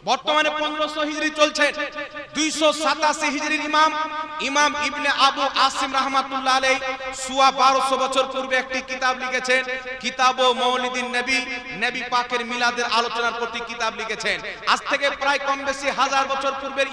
বর্তমানে 1500 হিজরি চলছে। 287 হিজরির ইমাম ইবনে আবু আসিম রাহমাতুল্লাহ আলাইহি সোয়া 1200 বছর পূর্বে একটি কিতাব লিখেছেন, কিতাব মাউলিদিন নবী, নবী পাকের মিলাদের আলোচনার প্রতি কিতাব লিখেছেন। আজ থেকে প্রায় কম বেশি 1000 বছর পূর্বের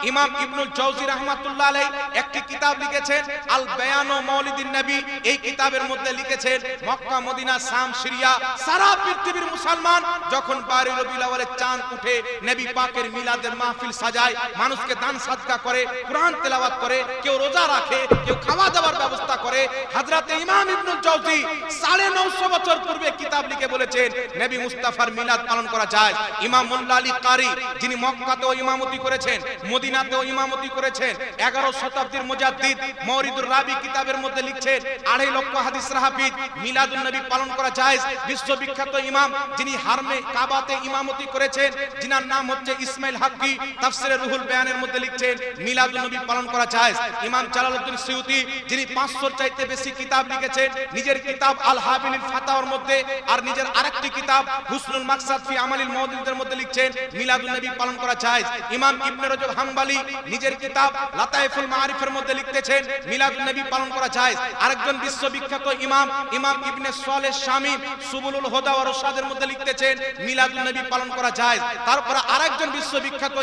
ইমাম ইবনুল জাওজি রাহমাতুল্লাহ আলাইহি একটি কিতাব লিখেছেন আল বায়ান ও মাউলিদিন নবী। এই কিতাবের মধ্যে লিখেছেন মক্কা, মদিনা, শাম, সিরিয়া সারা পৃথিবীর মুসলমান যখন 12 রবিউল আউয়ালে চাঁদ উঠে নবী পাকের মিলাদের মাহফিল সাজায়, মানুষকে দান সাদকা করে, কোরআন তেলাওয়াত করে, কেউ রোজা রাখে, কেউ খাওয়া দাওয়ার ব্যবস্থা করে। হযরতে ইমাম ইবনুল জাওজি 950 বছর পূর্বে কিতাব লিখে বলেছেন নবী মুস্তাফার মিলাদ পালন করা যায়। ইমাম মোল্লা আলী কারি, যিনি মক্কাতেও ইমামতি করেছেন, মদিনাতেও ইমামতি করেছেন, 11 শতাব্দীর মুজাদ্দিদ, মাওরিদুর রাবি কিতাবের মধ্যে লিখছেন 2.5 লক্ষ হাদিসের হাফিজ, মিলাদুন নবী পালন করা যায়। বিশ্ববিখ্যাত ইমাম যিনি হারমে কাবাতে ইমামতি করেছেন, যিনার নাম হচ্ছে ইসমাইল হাক্কি, তাফসিরে রুহুল বায়ানের মধ্যে লিখছেন মিলাদুন নবী পালন করা যায়। ইমাম জালালউদ্দিন সিয়ুতি, যিনি 500 চাইতে বেশি কিতাব লিখেছেন, নিজের কিতাব আল হাবিলিল ফাতাওয়ার মধ্যে আর নিজের আরেকটি কিতাব হুসনুল মাকসাদ ফি আমালিল মাওদুদের মধ্যে লিখছেন মিলাদুন নবী পালন করা যায়। ইমাম ইবনে রজব হাম্বলি নিজের কিতাব লাতাইফুল মাআরিফের মধ্যে লিখতেছেন মিলাদুন নবী পালন করা যায়। আরেকজন বিশ্ববিখ্যাত ইমাম ইবনে সালেহ শামী সুবুলুল হুদা ওয়া রশাদের মধ্যে লিখতেছেন মিলাদুন নবী পালন করা যায়। তারপর আরেকজন বিশ্ববিখ্যাত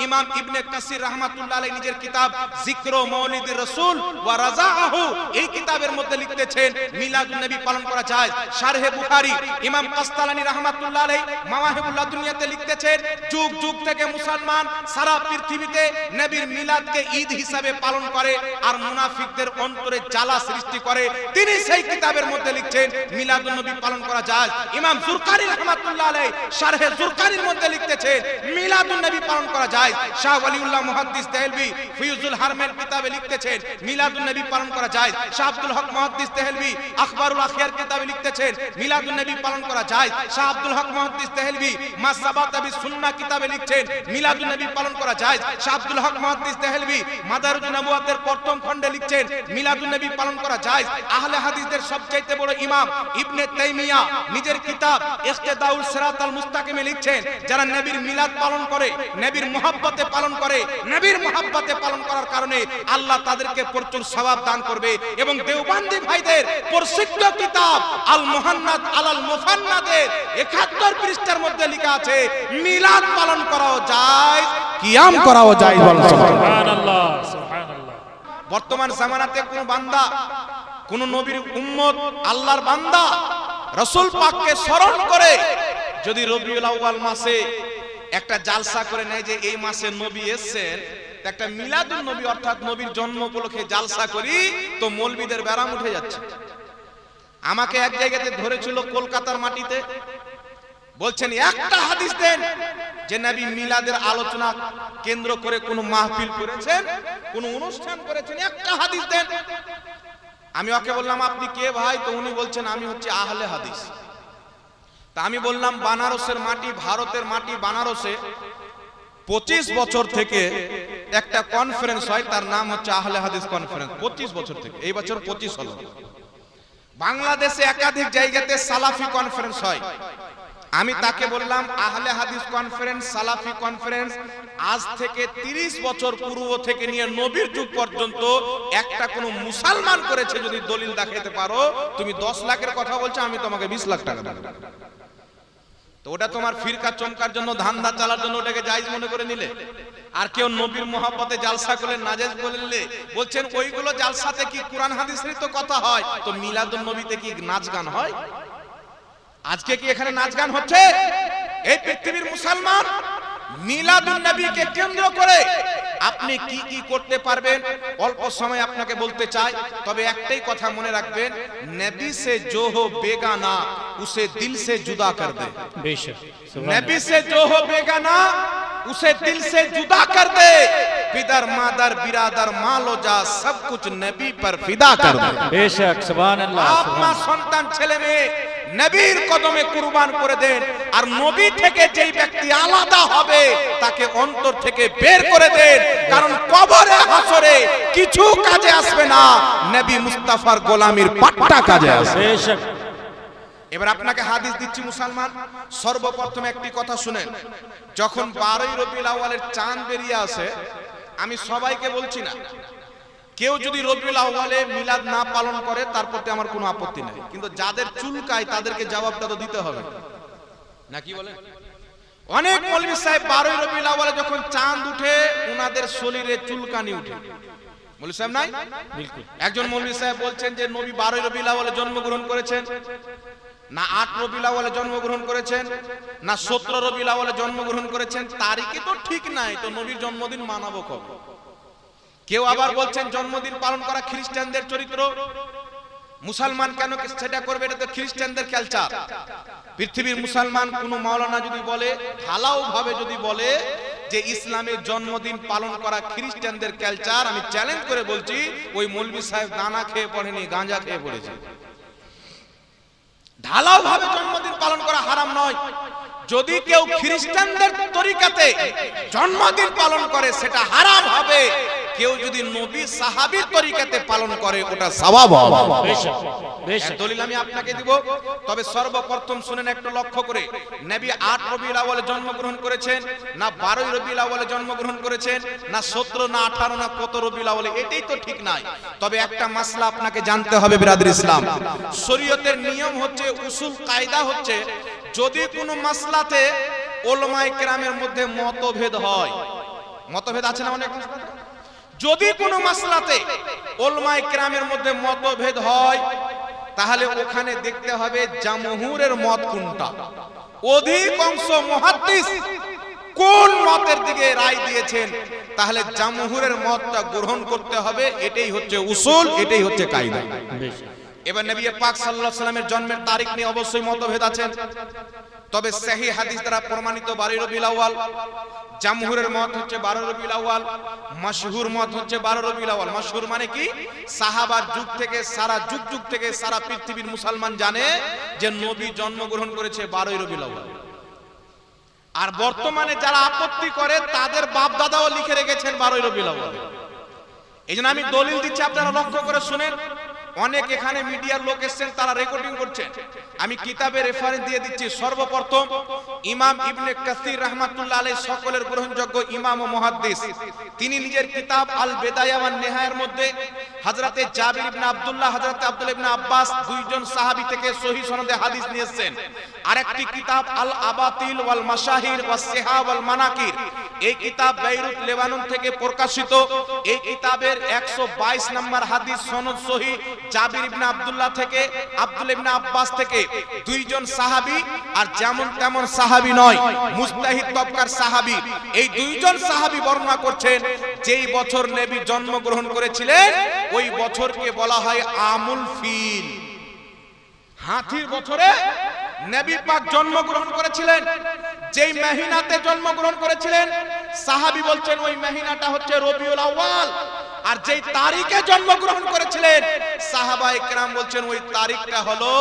ইমাম ইবনে কাসির রাহমাতুল্লাহ আলাইহি নিজের কিতাব যিকরু মাউলিদির রাসূল ওয়া রাজাহু, এই কিতাবের মধ্যে লিখতেছেন মিলাদুন নবী পালন করা যায়। শারহে বুখারী ইমাম কাসতালানী রাহমাতুল্লাহ আলাইহি মাওয়াহিবুল লাদুনিয়াতে লিখতেছেন যুগ যুগ থেকে মুসলমান সারা পৃথিবীতে নবীর মিলাদকে ঈদ হিসাবে পালন করে আর মুনাফিকদের অন্তরে জ্বালা সৃষ্টি করে। তিনি সেই কিতাবের মধ্যে লিখছেন মিলাদুন নবী পালন করা যায়। ইমাম জুরকানি রাহমাতুল্লাহ আলাইহি শারহে জুরকানির মধ্যে লিখতেছেন মিলাদুন নবী পালন করা যায়। শাহ ওয়ালিউল্লাহ মুহাদ্দিস দেহলভী ফিউজুল হারমের কিতাবে লিখতেছেন মিলাদুন নবী পালন করা যায়। শাহ আব্দুল হক মুহাদ্দিস দেহলভী আখবারুল আখিয়ার কিতাবে লিখতেছেন মিলাদুন নবী পালন করা যায়। শাহ আব্দুল হক মুহাদ্দিস দেহলভী মা সাবাতা বিস সুন্নাহ কিতাবে লিখছেন মিলাদুন নবী পালন করা যায়। শাহ আব্দুল হক মুহাদ্দিস দেহলভী মাদারুন নবুওয়াতের প্রথম খণ্ডে লিখছেন মিলাদুন নবী পালন করা যায়। আহলে হাদিসদের সবচেয়ে বড় ইমাম ইবনে তাইমিয়া নিজের কিতাব ইখতিদাউল সিরাতাল মুস্তাকিমে লিখছেন যারা নবীর মিলাদ পালন করে, নবীর মুহাব্বতে পালন করে, নবীর মুহাব্বতে পালন করার কারণে আল্লাহ তাদেরকে প্রচুর সওয়াব দান করবে। এবং দেওবন্দি ভাইদের প্রসিদ্ধ কিতাব আল মুহান্নাদ আলাল মুফান্নাদের 71 পৃষ্ঠার মধ্যে লেখা আছে মিলাদ পালন করাও যায়, কিয়াম করাও যায়। সুবহানাল্লাহ সুবহানাল্লাহ। বর্তমান জামানাতে কোন বান্দা, কোন নবীর উম্মত, আল্লাহর বান্দা রাসূল পাককে স্মরণ করে যদি রবিউল আউয়াল মাসে একটা জালসা করে নেয় যে এই মাসে নবী এসেছেন, একটা মিলাদুন নবী অর্থাৎ নবীর জন্ম উপলক্ষে জালসা করি, তো মৌলবীদের ব্যারাম উঠে যাচ্ছে। আমাকে এক জায়গাতে ধরেছিল কলকাতার মাটিতে, বলছেন একটা হাদিস দেন যে নবী মিলাদের আলোচনা কেন্দ্র করে কোন মাহফিল করেছেন, কোন অনুষ্ঠান করেছেন, একটা হাদিস দেন। আমি ওকে বললাম আপনি কে ভাই? তো উনি বলছেন আমি হচ্ছে আহলে হাদিস। তা আমি বললাম বানারসের মাটি, ভারতের মাটি বানারসে 25 বছর থেকে একটা কনফারেন্স হয়, তার নাম হচ্ছে আহলে হাদিস কনফারেন্স। 25 বছর থেকে, এই বছর 25 হলো। বাংলাদেশে একাধিক জায়গাতে সালাফি কনফারেন্স হয়। আমি তাকে বললাম আহলে হাদিস কনফারেন্স, সালাফি কনফারেন্স আজ থেকে 30 বছর পূর্ব থেকে নিয়ে নবীর যুগ পর্যন্ত একটা কোন মুসলমান করেছে যদি দলিল দেখাতে পারো, তুমি 10 লাখের কথা বলছো, আমি তোমাকে 20 লাখ টাকা দেব। তো ওটা তোমার ফিরকা চমকার জন্য, ধান্দা চালার জন্য ওটাকে জায়েজ মনে করে নিলে। আর কেউ নবীর মহব্বতে জালসা করলে নাজেজ বললে, বলছেন ওইগুলো জালসাতে কি কোরআন হাদিসেরই তো কথা হয়, তো মিলাদুন নবীতে কি নাচ গান হয়? আজকে কি এখানে নাচ গান হচ্ছে? এই পৃথিবীর মুসলমান মিলাদুন নবীকে কেন্দ্র করে আপনি কি কি করতে পারবেন অল্প সময় আপনাকে বলতে চাই। তবে একটাই কথা মনে রাখবেন, নবী से जो हो बेगाना उसे दिल से जुदा कर दे। बेशक नबी से जो हो बेगाना उसे दिल से जुदा कर दे। पिदर मादर बिरादर मालो जा सब कुछ नबी पर फिदा कर दे। बेशक सुभान अल्लाह। আপনার সন্তান ছেলে মেয়ে নবীর কদমে কুরবান করে দেন। আর নবী থেকে যেই ব্যক্তি আলাদা হবে তাকে অন্তর থেকে বের করে দেন, কারণ কবরে হাসরে কিছু কাজে আসবে না, নবী মুস্তাফার গোলামির পাট্টা কাজে আসবে। বেশক। এবার আপনাকে হাদিস দিচ্ছি মুসলমান, সর্বপ্রথম একটি কথা শুনেন, যখন 12ই রবিউল আউয়ালের চাঁদ বেরিয়ে আসে, আমি সবাইকে বলছি না, কেউ যদি রবিউল আউয়ালে মিলাদ না পালন করে তার প্রতি আমার কোনো আপত্তি নাই, কিন্তু যাদের চুলকায় তাদেরকে জবাবটা তো দিতে হবে নাকি বলেন? অনেক মৌলভী সাহেব 12ই রবিউল আউয়ালে যখন চাঁদ উঠে ওনাদের শরীরে চুলকানি উঠে, মৌলভী সাহেব নাই? বিলকুল। একজন মৌলভী সাহেব বলছেন যে নবী 12ই রবিউল আউয়ালে জন্মগ্রহণ করেছেন, না 8 রবিউল আউয়ালে জন্মগ্রহণ করেছেন, না 17 রবিউল আউয়ালে জন্মগ্রহণ করেছেন, তারিখে তো ঠিক নাই, তো নবীর জন্মদিন মানাবো কবে? কেউ আবার বলছেন জন্মদিন পালন করা খ্রিস্টানদের চরিত্র, মুসলমান কেন সেটা করবে, এটা তো খ্রিস্টানদের কালচার। পৃথিবীর মুসলমান কোন মাওলানা যদি বলে, ঢালাও ভাবে যদি বলে যে ইসলামের জন্মদিন পালন করা খ্রিস্টানদের কালচার, আমি চ্যালেঞ্জ করে বলছি ওই মৌলভী সাহেব দানা খেয়ে পড়েনি, গাঁজা খেয়ে পড়েছে। ঢালাও ভাবে জন্মদিন পালন করা হারাম নয়, যদি কেউ খ্রিস্টানদের তরিকাতে জন্মদিন পালন করে সেটা হারাম হবে, কেউ যদি নবী সাহাবীর তরিকাতে পালন করে ওটা সওয়াব হবে। দলিল আমি আপনাকে দিব, তবে সর্বপ্রথম শুনেন একটু লক্ষ্য করে, নবী 8 রবিউল আউয়ালে জন্মগ্রহণ করেছেন, না 12ই রবিউল আউয়ালে জন্মগ্রহণ করেছেন, না 17 না 18 না কত রবিউল আউয়ালে, এটাই তো ঠিক নাই। তবে একটা মাসলা আপনাকে জানতে হবে বিরাদর ইসলাম, শরীয়তের নিয়ম হচ্ছে, উসুল কায়দা হচ্ছে, যদি কোনো মাসলাতে উলামায়ে কেরামের মধ্যে মতভেদ হয়, মতভেদ আছে না অনেক মাসলাতে, যদি কোনো মাসলাতে উলামায়ে কেরামের মধ্যে মতভেদ হয় তাহলে ওখানে দেখতে হবে জামহুরের মত কোনটা, অধিকাংশ মুহাদ্দিস কোন মতের দিকে রায় দিয়েছেন, তাহলে জামহুরের মতটা গ্রহণ করতে হবে। এটাই হচ্ছে উসুল, এটাই হচ্ছে কায়দা। এবার নবী পাক সাল্লাল্লাহু আলাইহি সাল্লামের জন্মের তারিখ নিয়ে অবশ্যই মতভেদ আছে, তবে সহিহ হাদিস দ্বারা প্রমাণিত 12 রবিউল আউয়াল। জামহুরের মত হচ্ছে 12 রবিউল আউয়াল, মাশহুর মত হচ্ছে 12 রবিউল আউয়াল। মাশহুর মানে কি? সাহাবার যুগ থেকে সারা যুগ যুগ থেকে সারা পৃথিবীর মুসলমান জানে যে নবী জন্মগ্রহণ করেছে 12 রবিউল আউয়াল। আর বর্তমানে যারা আপত্তি করে তাদের বাপ দাদাও লিখে রেখেছেন 12 রবিউল আউয়াল। এইজন্য আমি দলিল দিচ্ছি, আপনারা লক্ষ্য করে শুনেন। অনেক এখানে মিডিয়ার লোক এসেছেন, তারা রেকর্ডিং করছেন, আমি কিতাবের রেফারেন্স দিয়ে দিচ্ছি। সর্বপ্রথম ইমাম ইবনে কাসির রাহমাতুল্লাহ আলাইহি, সকলের গ্রহণযোগ্য ইমাম ও মুহাদ্দিস, তিনি নিজের কিতাব আল বিদায়া ওয়ান নিহায়ার মধ্যে হযরতে জাবির ইবনে আব্দুল্লাহ, হযরতে আব্দুল্লাহ ইবনে আব্বাস, দুইজন সাহাবী থেকে সহিহ সনদে হাদিস নিয়েছেন। আরেকটি কিতাব আল আবাতিল ওয়াল মাশাহির ওয়াস সিহা ওয়াল মানাকির, এই কিতাব বেইরুত লেবানন থেকে প্রকাশিত। এই কিতাবের 122 নম্বর হাদিস সনদ সহিহ, জাবির ইবনে আব্দুল্লাহ থেকে, আব্দুল্লাহ ইবনে আব্বাস থেকে, দুইজন সাহাবী, আর যেমন তেমন সাহাবী নয়, মুজতাহিদ তবকার সাহাবী। এই দুইজন সাহাবী বর্ণনা করছেন যেই বছর নবী জন্মগ্রহণ করেছিলেন ওই বছরকে বলা হয় আমুল ফিল, হাতির বছরে নবী পাক জন্মগ্রহণ করেছিলেন। যেই মহিনাতে জন্মগ্রহণ করেছিলেন সাহাবী বলছেন ওই মহিনাটা হচ্ছে রবিউল আউয়াল, আর যেই তারিখে জন্মগ্রহণ করেছিলেন সাহাবায়ে কেরাম বলছেন ওই তারিখটা হলো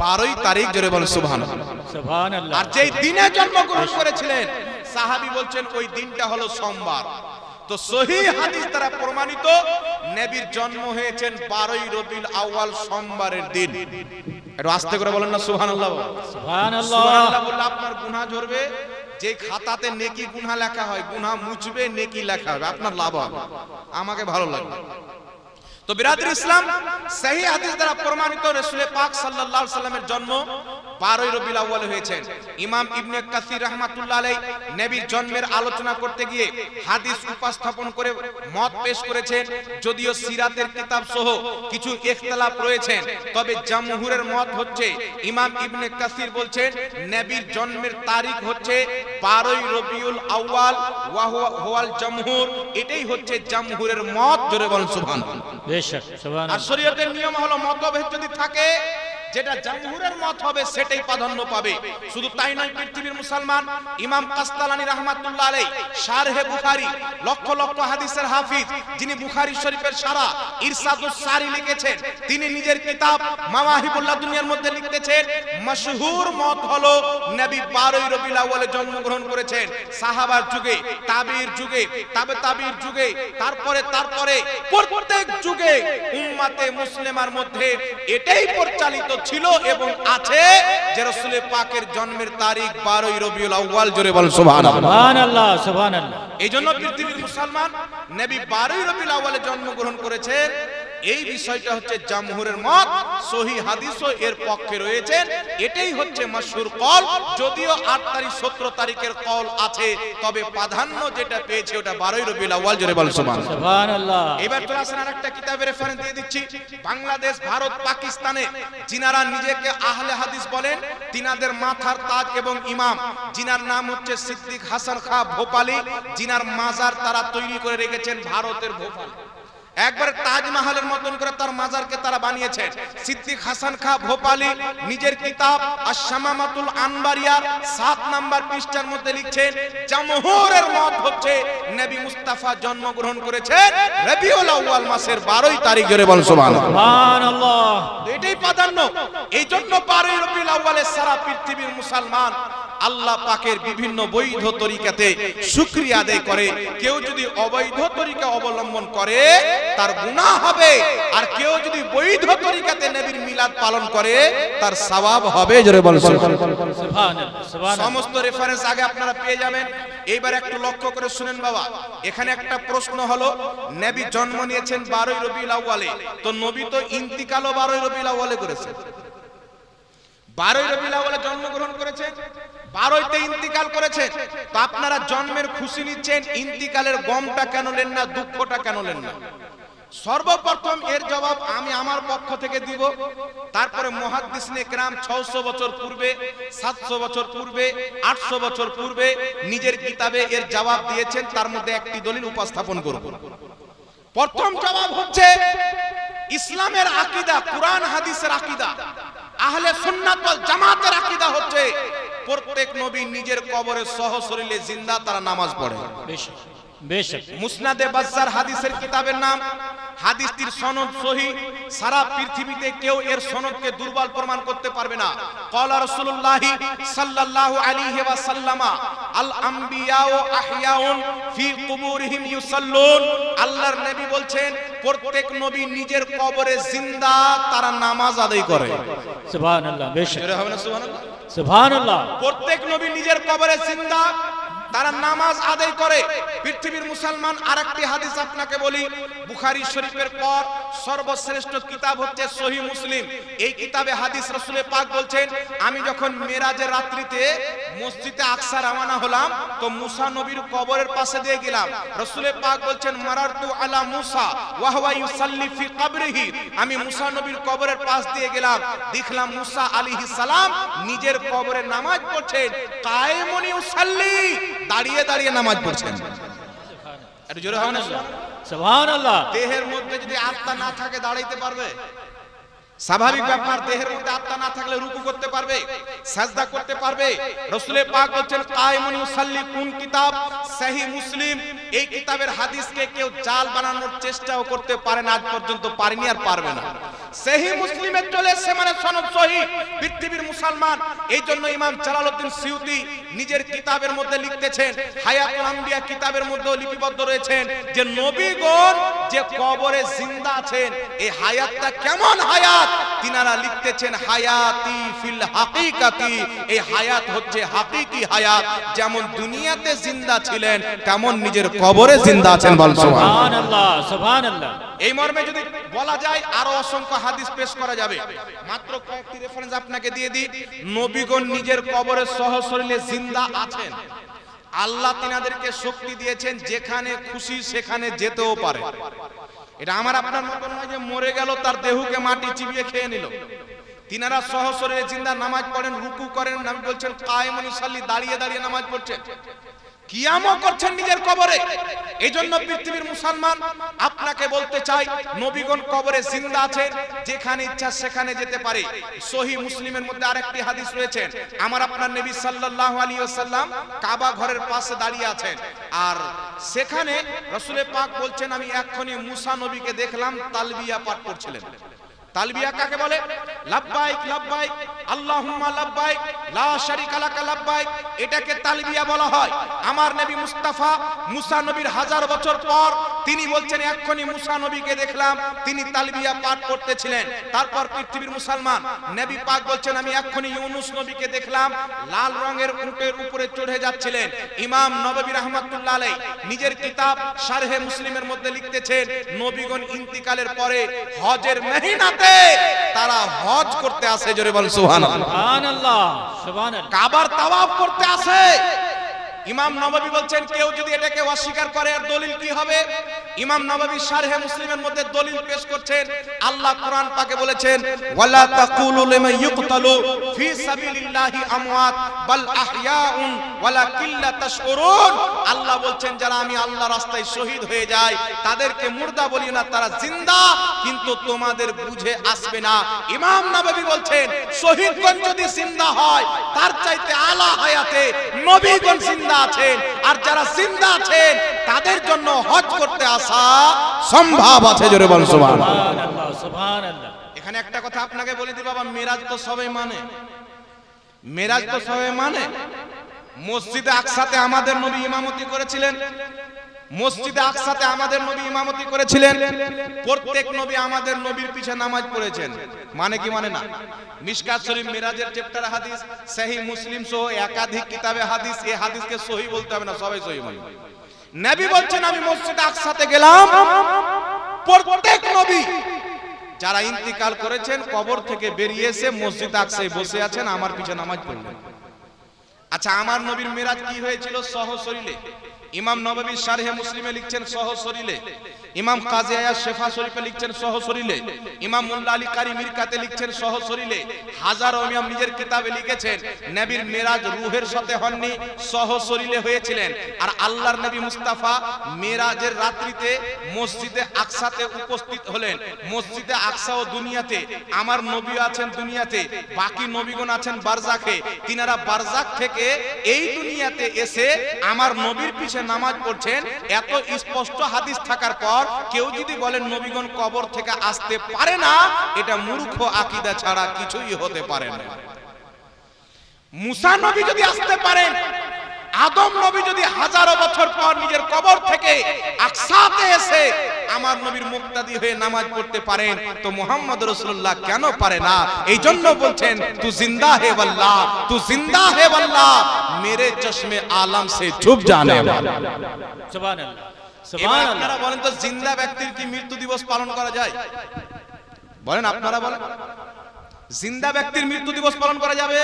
12ই তারিখ। জোরে বলেন সুবহানাল্লাহ, সুবহানাল্লাহ। আর যেই দিনে জন্মগ্রহণ করেছিলেন সাহাবী বলছেন ওই দিনটা হলো সোমবার। তো সহিহ হাদিস দ্বারা প্রমাণিত নবীর জন্ম হয়েছেন 12ই রবিউল আউয়াল, সোমবারের দিন। একটু আস্তে করে বলেন না সুবহানাল্লাহ, সুবহানাল্লাহ। সুবহানাল্লাহ বললে আপনার গুনাহ ঝরবে, যে খাতাতে নেকি গুনাহ লেখা হয়, গুনাহ মুছবে, নেকি লেখা হবে, আপনার লাভ হবে, আমাকে ভালো লাগবে। তো বিরাদর ইসলাম, সহিহ হাদিস দ্বারা প্রমাণিত রাসূল পাক সাল্লাল্লাহু আলাইহি সাল্লামের জন্ম 12ই রবিউল আউয়ালে হয়েছে। ইমাম ইবনে কাসির রাহমাতুল্লাহ আলাইহি নবীর জন্মের আলোচনা করতে গিয়ে হাদিস উপস্থাপন করে মত পেশ করেছেন। যদিও সিরাতের কিতাব সহ কিছু ইখতিলাফ রয়েছে, তবে জামহুরের মত হচ্ছে, ইমাম ইবনে কাসির বলছেন নবীর জন্মের তারিখ হচ্ছে 12ই রবিউল আউয়াল, ওয়া হুয়াল জামহুর, এটাই হচ্ছে জামহুরের মত। জোরে বলেন সুবহানাল্লাহ, বেশক সুবহানাল্লাহ। আর শরীয়তের নিয়ম হলো মতভেদ যদি থাকে যেটা জামহুরের মত হবে সেটাই প্রাধান্য পাবে। শুধু তাই নয়, পৃথিবীর মুসলমান ইমাম কাসতালানী রাহমাতুল্লাহ আলাইহি শারহে বুখারী, লক্ষ লক্ষ হাদিসের হাফিজ, যিনি বুখারী শরীফের সারা ইরশাদুস সারি লিখেছেন, তিনি নিজের কিতাব মাওয়াহিবুল্লাহ দুনিয়ার মধ্যে লিখতেছেন মশহুর মত হলো নবী 12ই রবিউল আউয়ালে জন্মগ্রহণ করেছেন। সাহাবার যুগে, তাবির যুগে, তাবির যুগে, তারপরে প্রত্যেক যুগে উম্মতে মুসলিমার মধ্যে এটাই পরিচালিত ছিল এবং আছে যে রাসূল পাকের জন্মের তারিখ 12ই রবিউল আউয়াল। জোরে বল সুবহানাল্লাহ সুবহানাল্লাহ সুবহানাল্লাহ। এইজন্য পৃথিবীর মুসলমান নবী 12ই রবিউল আউয়ালে জন্মগ্রহণ করেছেন। এই বিষয়টা হচ্ছে জামহুরের মত, সহিহ হাদিসও এর পক্ষে রয়েছে। এটাই হচ্ছে মাশহুর কওল। যদিও 8 তারিখ 17 তারিখের কওল আছে, তবে প্রাধান্য যেটা পেয়েছে ওটা 12ই রবিউল আউয়াল। জোরে বল সুবহানাল্লাহ। এবার তো আসেন আরেকটা কিতাবের রেফারেন্স দিয়ে দিচ্ছি। বাংলাদেশ, ভারত, পাকিস্তানে যিনারা নিজেকে আহলে হাদিস বলেন, তিনাদের মাথার তাজ এবং ইমাম, যিনার নাম হচ্ছে সিদ্দিক হাসান খাঁ ভোপালী, যিনার মাজার তারা তৈরি করে রেখেছেন ভারতের ভোপাল। একবার তাজমহলের মতন করে তার মাজারকে তারা বানিয়েছেন। সিদ্দিক হাসান খাঁ ভোপালী নিজের কিতাব আশ-শামামাতুল আনবারিয়ার 7 নাম্বার পৃষ্ঠার মধ্যে লিখছেন, জামহুরের মত হচ্ছে নবী মুস্তাফা জন্মগ্রহণ করেছেন রবিউল আউয়াল মাসের 12ই তারিখ। জোরে বল সুবহানাল্লাহ। এটাই প্রাধান্য। এই জন্য 12ই রবিউল আউয়ালে সারা পৃথিবীর মুসলমান আল্লাহ পাকের বিভিন্ন বৈধ তরিকাতে শুকরিয়া আদায় করে। কেউ যদি অবৈধ তরিকা অবলম্বন করে তার গুনাহ হবে, আর কেউ যদি বৈধ তরিকাতে নবীর মিলাদ পালন করে তার সওয়াব হবে। জোরে বল সুবহানাল্লাহ। সমস্ত রেফারেন্স আগে আপনারা পেয়ে যাবেন। এইবার একটু লক্ষ্য করে শুনেন বাবা, এখানে একটা প্রশ্ন হলো, নবী জন্ম নিয়েছেন 12ই রবিউল আউয়ালে, তো নবী তো ইন্তিকালও 12ই রবিউল আউয়ালে করেছেন। 12ই রবিউল আউয়ালে জন্মগ্রহণ করেছেন, 12তে ইন্তিকাল করেছেন। তো আপনারা জন্মের খুশি নিচ্ছেন, ইন্তিকালের গমটা কেন নেন না, দুঃখটা কেন নেন না? সর্বপ্রথম এর জবাব আমি আমার পক্ষ থেকে দিব। তারপরে মুহাদ্দিসিনে কেরাম 600 বছর পূর্বে, 700 বছর পূর্বে, 800 বছর পূর্বে নিজের কিতাবে এর জবাব দিয়েছেন। তার মধ্যে একটি দলিল উপস্থাপন করব। প্রথম জবাব হচ্ছে, ইসলামের আকীদা, কুরআন হাদিসের আকীদা, আহলে সুন্নাত ওয়াল জামাতের আকীদা হচ্ছে প্রত্যেক নবী নিজের কবরে সহশরীরে জিন্দা তারা নামাজ পড়ে। মুসনাদে বাজ্জার হাদিসের কিতাবের নাম। হাদিসটির সনদ সহিহ। সারা পৃথিবীতে কেউ এর সনদকে দুর্বল প্রমাণ করতে পারবে না। ক্বালা রাসূলুল্লাহি সাল্লাল্লাহু আলাইহি ওয়াসাল্লাম, আল আমবিয়াউ আহইয়াউন ফি কুবুরিহিম ইউসাল্লুন। আল্লাহর নবী বলছেন প্রত্যেক নবী নিজের কবরে জিন্দা তারা নামাজ আদায় করে। সুবহানাল্লাহ। বেশক হবে না সুবহানাল্লাহ? সুবহানাল্লাহ। প্রত্যেক নবী নিজের কবরে জিন্দা তারা নামাজ আদায় করে। পৃথিবীর মুসলমান আরেকটি হাদিস আপনাকে বলি, বুখারী শরীফের পর সর্বশ্রেষ্ঠ কিতাব হচ্ছে সহিহ মুসলিম। এই কিতাবে হাদিস রাসূল পাক বলছেন, আমি যখন মেরাজের রাত্রিতে মসজিদে আকসা রওনা হলাম, তো মুসা নবীর কবরের পাশে দিয়ে গেলাম। রাসূল পাক বলছেন, মারারতু আলা মুসা ওয়া হুয়া ইউসাল্লি ফি কবরিহি। আমি মুসা নবীর কবরের পাশ দিয়ে গেলাম, দেখলাম মুসা আলাইহিস সালাম নিজের কবরে নামাজ পড়ছেন। কায়েমুন ইউসাল্লি, দাঁড়িয়ে দাঁড়িয়ে নামাজ পড়ছেন। একটু জোরে হবে না? সুবহানাল্লাহ। দেহের মধ্যে যদি আত্মা না থাকে দাঁড়াইতে পারবে? স্বাভাবিক ব্যাপার। দেহের মধ্যে আত্মা না থাকলে রুকু করতে পারবে, সাজদা করতে পারবে। রাসূল পাক বলেন কায়েমুন ইউসাল্লি। কোন কিতাব? সহিহ মুসলিম। এই কিতাবের হাদিসকে কেউ জাল বানানোর চেষ্টাও করতে পারে না, আজ পর্যন্ত পারেনি, আর পারবে না। সহিহ মুসলিমে চলে এসেছে মানে সনদ সহিহ। পৃথিবীর মুসলমান এই জন্য ইমাম জালালউদ্দিন সিউতি নিজের কিতাবের মধ্যে লিখতেছেন, হায়াতুল আম্বিয়া কিতাবের মধ্যেও লিপিবদ্ধ রয়েছেন যে নবীগণ যে কবরে জিন্দা আছেন, এই হায়াতটা কেমন হায়াত? তিনারা লিখতেছেন, হায়াতি ফিল হাকিকাতি। এই হায়াত হচ্ছে হাকিকি হায়াত। যেমন দুনিয়াতে জিন্দা ছিলেন তেমন নিজের কবরে জিন্দা আছেন। বল সুবহানাল্লাহ। সুবহানাল্লাহ। এই মর্মে যদি বলা যায় আরো অসংখ্য হাদিস পেশ করা যাবে। মাত্র কয়েকটি রেফারেন্স আপনাকে দিয়ে দিই। নবীগণ নিজের কবরে সহশরীরে জিন্দা আছেন। আল্লাহ তিনাদেরকে শক্তি দিয়েছেন, যেখানে খুশি সেখানে যেতেও পারে। এটা আমার আপনার মত নয় যে মরে গেল তার দেহকে মাটি চিবিয়ে খেয়ে নিল। তিনারা সহশরীরে জিন্দা নামাজ পড়েন, রুকু করেন। নবী বলছেন কায়েমুন ইউসাল্লি, দাঁড়িয়ে দাঁড়িয়ে নামাজ পড়ছেন, কিয়ামও করছেন নিজের কবরে। এইজন্য পৃথিবীর মুসলমান আপনাকে বলতে চাই, নবীগণ কবরে জিন্দা আছেন, যেখানে ইচ্ছা সেখানে যেতে পারে। সহিহ মুসলিমের মধ্যে আরেকটি হাদিস রয়েছে, আমার আপনার নবী সাল্লাল্লাহু আলাইহি ওয়াসাল্লাম কাবা ঘরের পাশে দাঁড়িয়ে আছেন, আর সেখানে রাসূল পাক বলছেন, আমি এক্ষুনি মুসা নবীকে দেখলাম তালবিয়া পাঠ করছিলেন। তালবিয়া কাকে বলে? লাব্বাইক লাব্বাইক আল্লাহুম্মা লাব্বাইক লা শারিকা লাকা লাব্বাইক এটাকে তালবিয়া বলা হয়। আমার নবী মুস্তাফা মুসা নবীর 1000 বছর পর তিনি বলছেন এক্ষুনি মুসা নবীকে দেখলাম, তিনি তালবিয়া পাঠ করতেছিলেন। তারপর পৃথিবীর মুসলমান নবী পাক বলছেন আমি এক্ষুনি ইউনুস নবীকে দেখলাম লাল রঙের উটের উপরে চড়ে যাচ্ছিলেন। ইমাম নববী রাহমাতুল্লাহ আলাইহি নিজের কিতাব শারহে মুসলিমের মধ্যে লিখতেছেন নবীগণ ইন্তিকালের পরে হজের মহিনাতে তারা হজ করতে আসে, জোরে বল সুবহানাল্লাহ। সুবহানাল্লাহ সুবহানাল্লাহ। কাবার তাওয়াফ করতে আসে। ইমাম নববী বলছেন কেউ যদি এটাকে অস্বীকার করে আর দলিল কি হবে? ইমাম নববী শারহে মুসলিমের মধ্যে দলিল পেশ করছেন। আল্লাহ কোরআন পাকে বলেছেন ওয়ালা তাকুলু লিমান ইউকতালু ফি সাবিলিল্লাহি আমওয়াত বাল আহইয়াউন ওয়ালাকিন লা তাশউরুন। আল্লাহ বলছেন যারা আমি আল্লাহর রাস্তায় শহীদ হয়ে যায় তাদেরকে মুর্দা বলি না, তারা জিন্দা, কিন্তু তোমাদের বুঝে আসবে না। ইমাম নববী বলছেন শহীদগণ যদি জিন্দা হয় তার চাইতে আলা হায়াতে নবীগণ জিন্দা আছেন, আর যারা জিন্দা আছেন তাদের জন্য হজ করতে আসা সম্ভব আছে, জোরে বল সুবহানাল্লাহ। সুবহানাল্লাহ সুবহানাল্লাহ। এখানে একটা কথা আপনাকে বলে দিই বাবা, মিরাজ তো সবাই মানে, মিরাজ তো সবাই মানে। মসজিদে আকসাতে আমাদের নবী ইমামতি করেছিলেন, মসজিদে আকসাতে আমাদের নবী ইমামতি করেছিলেন। প্রত্যেক নবী আমাদের নবীর পিছে নামাজ পড়েছেন, মানে কি মানে না? মিশকাত শরীফ মিরাজের চ্যাপ্টার হাদিস, সহিহ মুসলিম সহ একাধিক কিতাবে হাদিস, এই হাদিসকে সহিহ বলতে হবে না, সবাই সহিহ মানে। নবী বলছেন আমি মসজিদে আকসাতে গেলাম, প্রত্যেক নবী যারা ইন্তিকাল করেছেন কবর থেকে বেরিয়ে এসে মসজিদে আকসায় বসে আছেন, আমার পিছে নামাজ পড়লেন। আচ্ছা আমার নবীর মিরাজ কি হয়েছিল? সহশরীরে। ইমাম নববী শারহে মুসলিমে লিখছেন সহশরীরে, ইমাম কাজী আয়াজ শেফা শরীফে লিখছেন সহশরীরে, ইমাম মোল্লা আলী কারি মিরকাতে লিখছেন সহশরীরে। হাজারো ইমাম নিজের কিতাবে লিখেছেন নবীর মিরাজ রূহের সাথে হননি, সহশরীরে হয়েছিলেন। আর আল্লাহর নবী মুস্তাফা মিরাজের রাত্রিতে মসজিদে আকসাতে উপস্থিত হলেন। মসজিদে আকসা ও দুনিয়াতে, আমার নবী আছেন দুনিয়াতে, বাকি নবীগণ আছেন বারজাখে। তিনারা বারজাখ থেকে এই দুনিয়াতে এসে আমার নবীর পিছে নামাজ পড়ছেন। এত স্পষ্ট হাদিস থাকার পর কেউ যদি বলেন নবীগণ কবর থেকে আসতে পারে না, এটা মূর্খ আকীদা ছাড়া কিছুই হতে পারে না। মুসা নবী যদি আসতে পারেন, আদম নবী যদি হাজারো বছর পর নিজের কবর থেকে আকসাতে এসে আমার নবীর মুক্তাদি হয়ে নামাজ পড়তে পারেন, তো মুহাম্মদ রাসূলুল্লাহ কেন পারে না? এই জন্য বলছেন তু জিন্দা হে ওয়াল্লাহ, তু জিন্দা হে ওয়াল্লাহ, মেরে চশমে আলম সে চুপ জানে ওয়ালা। সুবহানাল্লাহ এবার সুবহানাল্লাহ। আপনারা বলেন তো জিন্দা ব্যক্তির কি মৃত্যু দিবস পালন করা যায়? বলেন, আপনারা বলেন জিন্দা ব্যক্তির মৃত্যু দিবস পালন করা যাবে?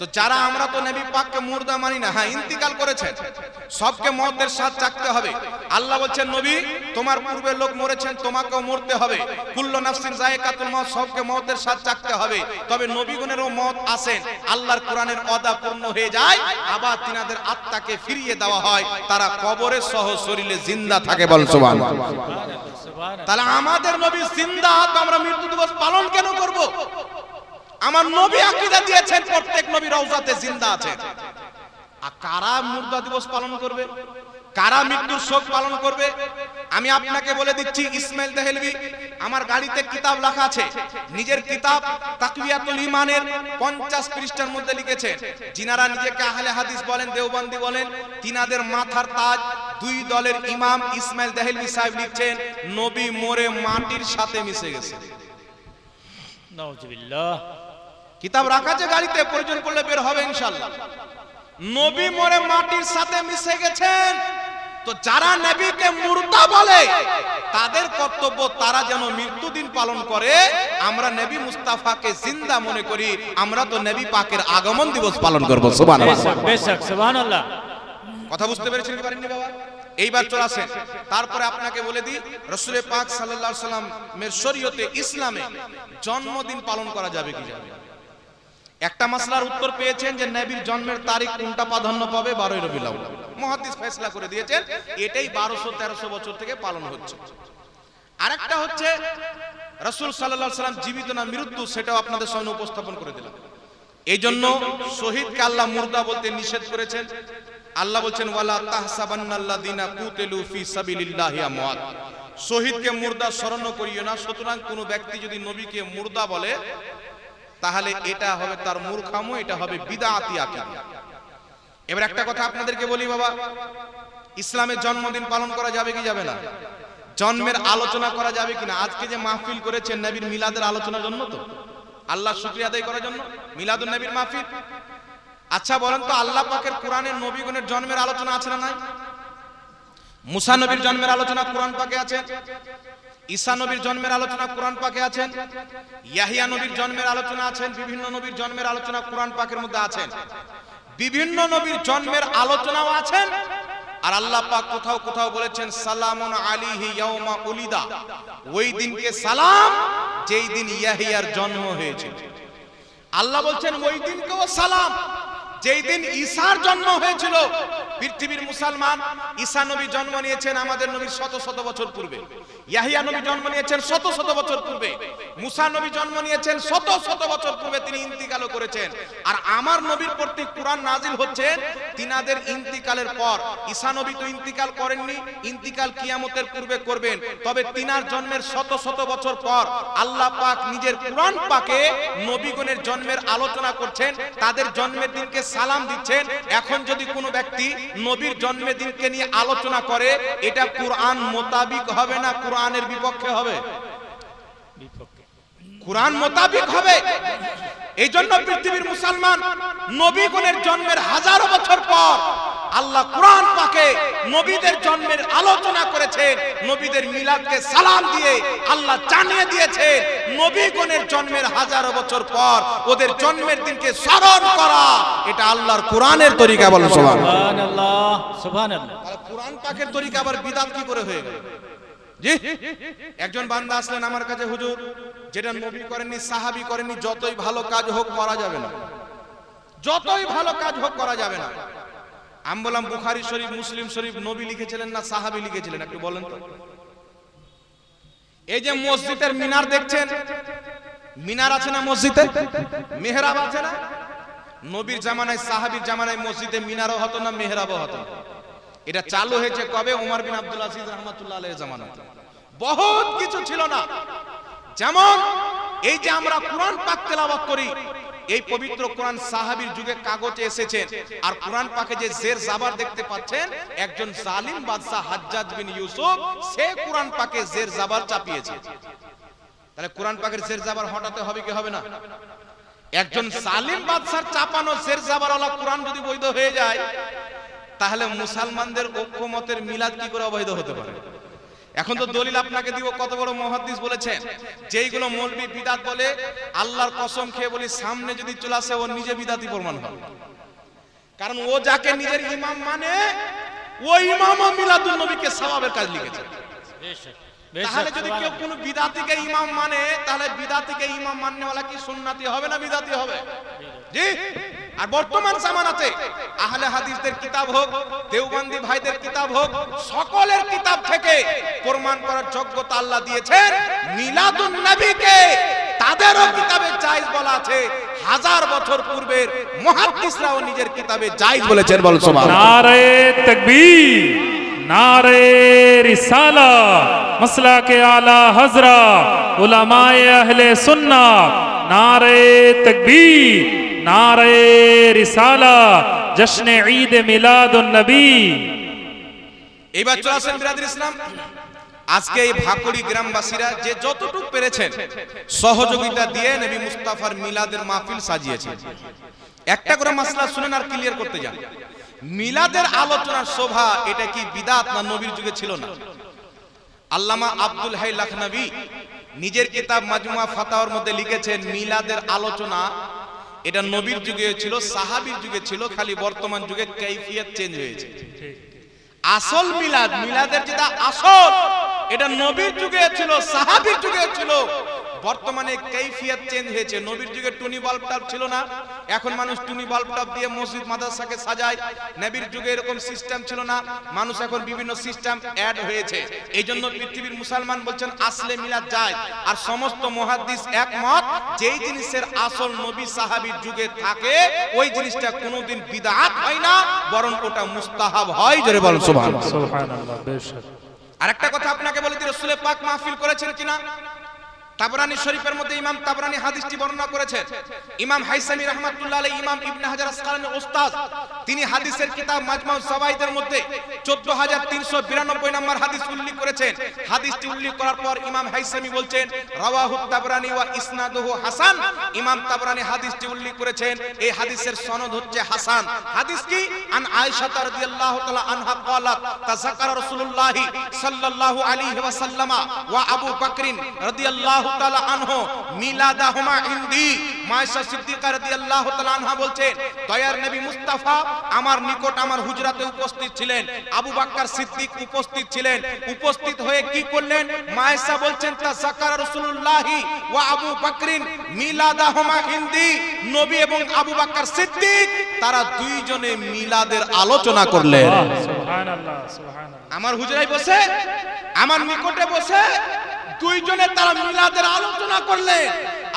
তো যারা আমরা তো নবী পাককে মুর্দা মানি না, হ্যাঁ ইন্তিকাল করেছেন, সবকে মওতের স্বাদ চাখতে হবে। আল্লাহ বলছেন নবী তোমার পূর্বের লোক মরেছেন, তোমাকেও মরতে হবে। কুল্লু নাফসিন যায়কাতুল মাউত, সবকে মওতের স্বাদ চাখতে হবে। তবে নবীগণেরও মওত আসেন, আল্লাহর কোরআনের ওয়াদা পূর্ণ হয়ে যায়, আবার তিনাদের আত্মাকে ফিরিয়ে দেওয়া হয়, তারা কবরে সহ শরীরে জিন্দা থাকে। বল সুবহানাল্লাহ। তাহলে আমাদের নবী জিন্দা, তো আমরা মৃত্যু দিবস পালন কেন করব? আমার নবী আকীদা দিয়েছেন প্রত্যেক নবী রওজাতে জিন্দা আছেন। আর কারা মুর্দা দিবস পালন করবে, কারা মৃত্যুর শোক পালন করবে? আমি আপনাকে বলে দিচ্ছি, ইসমাইল দেহলভী আমার গাড়িতে কিতাব লেখা আছে, নিজের কিতাব তাকওয়াতুল ঈমানের 50 পৃষ্ঠার মধ্যে লিখেছেন, যিনারা নিজেকে আহলে হাদিস বলেন, দেওবন্দি বলেন, তিনাদের মাথার তাজ দুই দলের ইমাম ইসমাইল দেহলভী সাহেব লিখছেন নবী মরে মাটির সাথে মিশে গেছে। নাউজুবিল্লাহ। কিতাব রাখা আছে গাড়িতে, প্রয়োজন পড়লে বের হবে ইনশাআল্লাহ। নবী মরে মাটির সাথে মিশে গেছেন। তো যারা নবীকে মুর্দা বলে তাদের কর্তব্য তারা যেন মৃত্যুদিন পালন করে, আমরা নবী মুস্তাফাকে জিন্দা মনে করি, আমরা তো নবী পাকের আগমন দিবস পালন করব। সুবহানাল্লাহ বেশক সুবহানাল্লাহ। কথা বুঝতে পেরেছেন কি পারেননি বাবা? এইবার চলে আসেন, তারপরে আপনাকে বলে দিই রাসূল পাক সাল্লাল্লাহু আলাইহি সাল্লামের শরীয়তে ইসলামে জন্মদিন পালন করা যাবে কি যাবে? একটা মাসলার উত্তর পেয়েছেন যে নবীর জন্মের তারিখ কোনটা প্রাধান্য পাবে, 12 রবিউল আউয়াল। মুহাদ্দিস ফয়সালা করে দিয়েছেন এটাই 1200-1300 বছর থেকে পালন হচ্ছে। আরেকটা হচ্ছে রাসূল সাল্লাল্লাহু আলাইহি সাল্লাম জীবিত না মৃত্যু, সেটাও আপনাদের সামনে উপস্থাপন করে দিলাম। এই জন্য শহীদকে আল্লাহ মুর্দা বলতে নিষেধ করেছেন। আল্লাহ বলছেন ওয়ালা তাহসাবান্নাল্লাযিনা কুতিলু ফি সাবিলিল্লাহি আমওয়াত, শহীদকে মুর্দা স্মরণ করিও না। সুতরাং কোন ব্যক্তি যদি নবীকে মুর্দা বলে তাহলে এটা হবে তার মূর্খামো, এটা হবে বিদআতি আকীদা। এবার একটা কথা আপনাদেরকে বলি বাবা, ইসলামের জন্মদিন পালন করা যাবে কি যাবে না? জন্মের আলোচনা করা যাবে কিনা? আজকে যে মাহফিল করেছেন নবীর মিলাদের আলোচনার জন্য, তো আল্লাহর শুকরিয়া আদায় করার জন্য মিলাদুন নবীর মাহফিল। আচ্ছা বলেন তো, আল্লাহ পাকের কোরআনের নবীগণের জন্মের আলোচনা আছে না নাই? মুসা নবীর জন্মের আলোচনা কোরআন পাকে আছে, ঈসা নবীর জন্মের আলোচনা কোরআন পাকে আছেন, ইয়াহিয়া নবীর জন্মের আলোচনা আছেন, বিভিন্ন নবীর জন্মের আলোচনা কোরআন পাকের মধ্যে আছেন, বিভিন্ন নবীর জন্মের আলোচনাও আছেন। আর আল্লাহ পাক কোথাও কোথাও বলেছেন সালামুন আলাইহি ইয়াউমা উলিদা, ওই দিনকে সালাম যেই দিন ইয়াহিয়ার জন্ম হয়েছিল। আল্লাহ বলছেন ওই দিনকেও সালাম যেই দিন ঈসার জন্ম হয়েছিল। পৃথিবীর মুসলমান, ঈসা নবী জন্ম নিয়েছেন আমাদের নবীর শত শত বছর পূর্বে, ইয়াহিয়া নবী জন্ম নিয়েছেন শত শত বছর পূর্বে, মুসা নবী জন্ম নিয়েছেন শত শত বছর পূর্বে, তিনি ইন্তিকালও করেছেন। আর আমার নবীর প্রতি কোরআন নাজিল হচ্ছে তিনাদের ইন্তিকালের পর। ঈসা নবী তো ইন্তিকাল করেননি, ইন্তিকাল কিয়ামতের পূর্বে করবেন, তবে তিনার জন্মের শত শত বছর পর আল্লাহ পাক নিজের কোরআন পাকে নবীগণের জন্মের আলোচনা করছেন, তাদের জন্মের দিনকে সালাম দিচ্ছেন। এখন যদি কোনো ব্যক্তি নবীর জন্মের দিনকে নিয়ে আলোচনা করে, এটা কোরআন মোতাবিক হবে না কোরআনের বিপক্ষে হবে? কোরআন মোতাবিক হবে। এই জন্য পৃথিবীর মুসলমান নবীগণের জন্মের হাজারো বছর পর আল্লাহ কোরআন পাকে নবীদের জন্মের আলোচনা করেছেন। নবীদের মিলাদকে সালাম দিয়ে আল্লাহ জানিয়ে দিয়েছে নবীগণের জন্মের হাজারো বছর পর ওদের জন্মের দিনকে স্মরণ করা, এটা আল্লাহর কোরআনের তরিকা। বলেন সুবহানাল্লাহ, সুবহানাল্লাহ। তাহলে কোরআন পাকের তরিকা আবার বিদআত কি করে হয়ে গেল? জি, একজন বান্দা আসলেন আমার কাছে, হুজুর যেটা নবী করেননি, সাহাবী করেননি, যতই ভালো কাজ হোক করা যাবে না, যতই ভালো কাজ হোক করা যাবে না। আমি বললাম বুখারী শরীফ, মুসলিম শরীফ নবী লিখেছিলেন না সাহাবী লিখেছিলেন? একটু বলেন তো। এই যে মসজিদের মিনার দেখছেন, মিনার আছে না মসজিদে? মেহরাব আছে না? নবীর জামানায়, সাহাবীর জামানায় মসজিদে মিনারও হতো না, মেহরাবও হতো না। এটা চালু হয়েছে কবে? ওমর বিন আব্দুল আজিজ রাহমাতুল্লাহ আলাইহির জামানাতে। বহুত কিছু ছিল না। যেমন এই যে আমরা কোরআন পাক তেলাওয়াত করি, এই পবিত্র কোরআন সাহাবীর যুগে কাগজে এসেছে। আর কোরআন পাকে যে জের জাবার দেখতে পাচ্ছেন, একজন জালিম বাদশা হাজ্জাজ বিন ইউসুফ সে কোরআন পাকে জের জাবার চাপিয়েছে। তাহলে কোরআন পাকের জের জাবার হটাতে হবে কি হবে না? একজন জালিম বাদশার চাপানো জের জাবারওয়ালা কোরআন যদি বৈধ হয়ে যায়, তাহলে মুসলমানদের ঐক্যমতের মিলাদ কি করে অবৈধ হতে পারে? এখন তো দলিল আপনাকে দিব, কত বড় মুহাদ্দিস বলেছেন, যেইগুলো মৌলবি বিদআত বলে, আল্লাহর কসম খেয়ে বলি সামনে যদি চলে আসে ও নিজে বিদআতি প্রমাণ হবে। কারণ ও যাকে নিজের ইমাম মানে, ওই ইমামও মিলাদুন নবীকে সওয়াবের কাজ লিখেছে। তাহলে যদি কেউ কোনো বিদআতিকে ইমাম মানে, তাহলে বিদআতিকে ইমাম মাননেওয়ালা কি সুন্নাতি হবে না বিদআতি হবে? জি। আর বর্তমান জামানাতে আহলে হাদিসদের কিতাব হোক, দেওবন্দি ভাইদের কিতাব হোক, সকলের কিতাব থেকে প্রমাণ করার যোগ্যতা আল্লাহ দিয়েছেন মিলাদুন নবীকে তাদেরও কিতাবে জায়েজ বলা আছে। হাজার বছর পূর্বের মুহাদ্দিসরাও নিজের কিতাবে জায়েজ বলেছেন। বল সুবহানাল্লাহ। নারে তাকবীর, নারে রিসালাত, মাসলাকে আলা হযরা, উলামায়ে আহলে সুন্নাত, নারে তাকবীর, নারে রিসালাত, জশ্নে ঈদ মিলাদুন নবী। এইবার চলে আসেন বিরাদর ইসলাম। আজকে এই ভাকুড়ি গ্রামবাসীরা যে যতটুকু পেরেছেন সহযোগিতা দিয়ে নবী মুস্তাফার মিলাদের মাহফিল সাজিয়েছে। একটা করে মাসলা শুনেন আর ক্লিয়ার করতে যান। মিলাদের আলোচনার শোভা এটা কি বিদআত না নবীর যুগে ছিল না? আল্লামা আব্দুল হাই লাখনবী নিজের কিতাব মাজমুআ ফাতাওয়ার মধ্যে লিখেছেন মিলাদের আলোচনা এটা নবীর যুগে ছিল, সাহাবীর যুগে ছিল, খালি বর্তমান যুগে কাইফিয়ত চেঞ্জ হয়েছে। আসল মিলাদ, মিলাদের যেটা আসল এটা নবীর যুগে ছিল, সাহাবীর যুগে ছিল, বর্তমানে কাইফিয়ত চেঞ্জ হয়েছে। নবীর যুগে টুনি বাল্ব টাল্ব ছিল না, এখন মানুষ টুনি বাল্ব টাল্ব দিয়ে মসজিদ মাদ্রাসাকে সাজায়। নবীর যুগে এরকম সিস্টেম ছিল না, মানুষ এখন বিভিন্ন সিস্টেম অ্যাড হয়েছে। এইজন্য পৃথিবীর মুসলমান বলছেন আসলে মিলাদ যায়। আর সমস্ত মুহাদ্দিস একমত, যেই জিনিসের আসল নবী সাহাবীর যুগে থাকে ওই জিনিসটা কোনোদিন বিদআত হয় না, বরং ওটা মুস্তাহাব হয়। জোরে বলেন সুবহানাল্লাহ। সুবহানাল্লাহ। বেশক। আরেকটা কথা আপনাকে বলে দিই, রাসূল পাক মাহফিল করেছেন কিনা? তাবরানী শরীফের মধ্যে ইমাম তাবরানী হাদিসটি বর্ণনা করেছেন। ইমাম হাইসামি রাহমাতুল্লাহ আলাইহি, ইমাম ইবনে হাজার আসকালানী ওস্তাদ, তিনি হাদিসের কিতাব মাজমাউ যাওয়াইদের মধ্যে 14392 নম্বর হাদিস উল্লেখ করেছেন। হাদিসটি উল্লেখ করার পর ইমাম হাইসামি বলছেন রাওয়াহু তাবরানী ওয়া ইসনাদুহু হাসান। ইমাম তাবরানী হাদিসটি উল্লেখ করেছেন, এই হাদিসের সনদ হচ্ছে হাসান। হাদিস কি? আন আয়েশা রাদিয়াল্লাহু তাআলা আনহা ক্বালাত তাযাক্কারা রাসূলুল্লাহ সাল্লাল্লাহু আলাইহি ওয়াসাল্লাম ওয়া আবু বকর রাদিয়াল্লাহু তাআলা আনহু মিলাদাহুমা ইনদি। মায়েশা সিদ্দিকা রাদিয়াল্লাহু তাআলা আনহা বলছেন দয়ার নবী মুস্তাফা আমার নিকট আমার হুজরাতে উপস্থিত ছিলেন, আবু বকর সিদ্দিক উপস্থিত ছিলেন। উপস্থিত হয়ে কি করলেন? মায়েশা বলছেন তাযাক্কারা রাসূলুল্লাহ ওয়া আবু বকর মিলাদাহুমা ইনদি। নবী এবং আবু বকর সিদ্দিক তারা দুইজনে মিলাদের আলোচনা করলেন। সুবহানাল্লাহ, সুবহানাল্লাহ। আমার হুজরায় বসে, আমার নিকটে বসে দুইজনে তারা মিলাদের আলোচনা করলেন।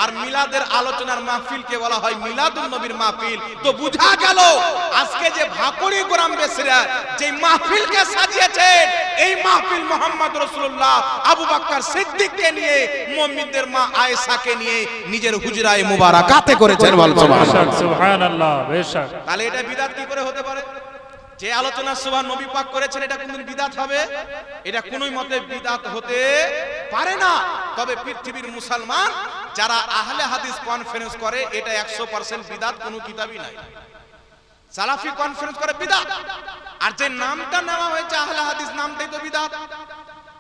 আর মিলাদের আলোচনার মাহফিলকে বলা হয় মিলাদুন নবীর মাহফিল। তো বুঝা গেল আজকে যে ভাকুড়ি গোরাম বেসরা যে মাহফিলকে সাজিয়েছেন, এই মাহফিল মুহাম্মদ রাসূলুল্লাহ আবু বকর সিদ্দিককে নিয়ে, মুমিনদের মা আয়েশাকে নিয়ে নিজের হুজরায়ে মুবারাকাতে করেছেন। বল সুবহানাল্লাহ, সুবহানাল্লাহ। বেশক। তাহলে এটা বিদআত কি করে হতে পারে? যে আলোচনা সুবহান নবী পাক করেছেন এটা কোনদিন বিদআত হবে? এটা কোনোই মতে বিদআত হতে পারে না। তবে পৃথিবীর মুসলমান যারা আহলে হাদিস কনফারেন্স করে এটা 100% বিদআত কোনো কিতাবই নাই। সালাফি কনফারেন্স করে বিদআত, আর যে নামটা নেওয়া হয়েছে আহলে হাদিস নামটাই তো বিদআত।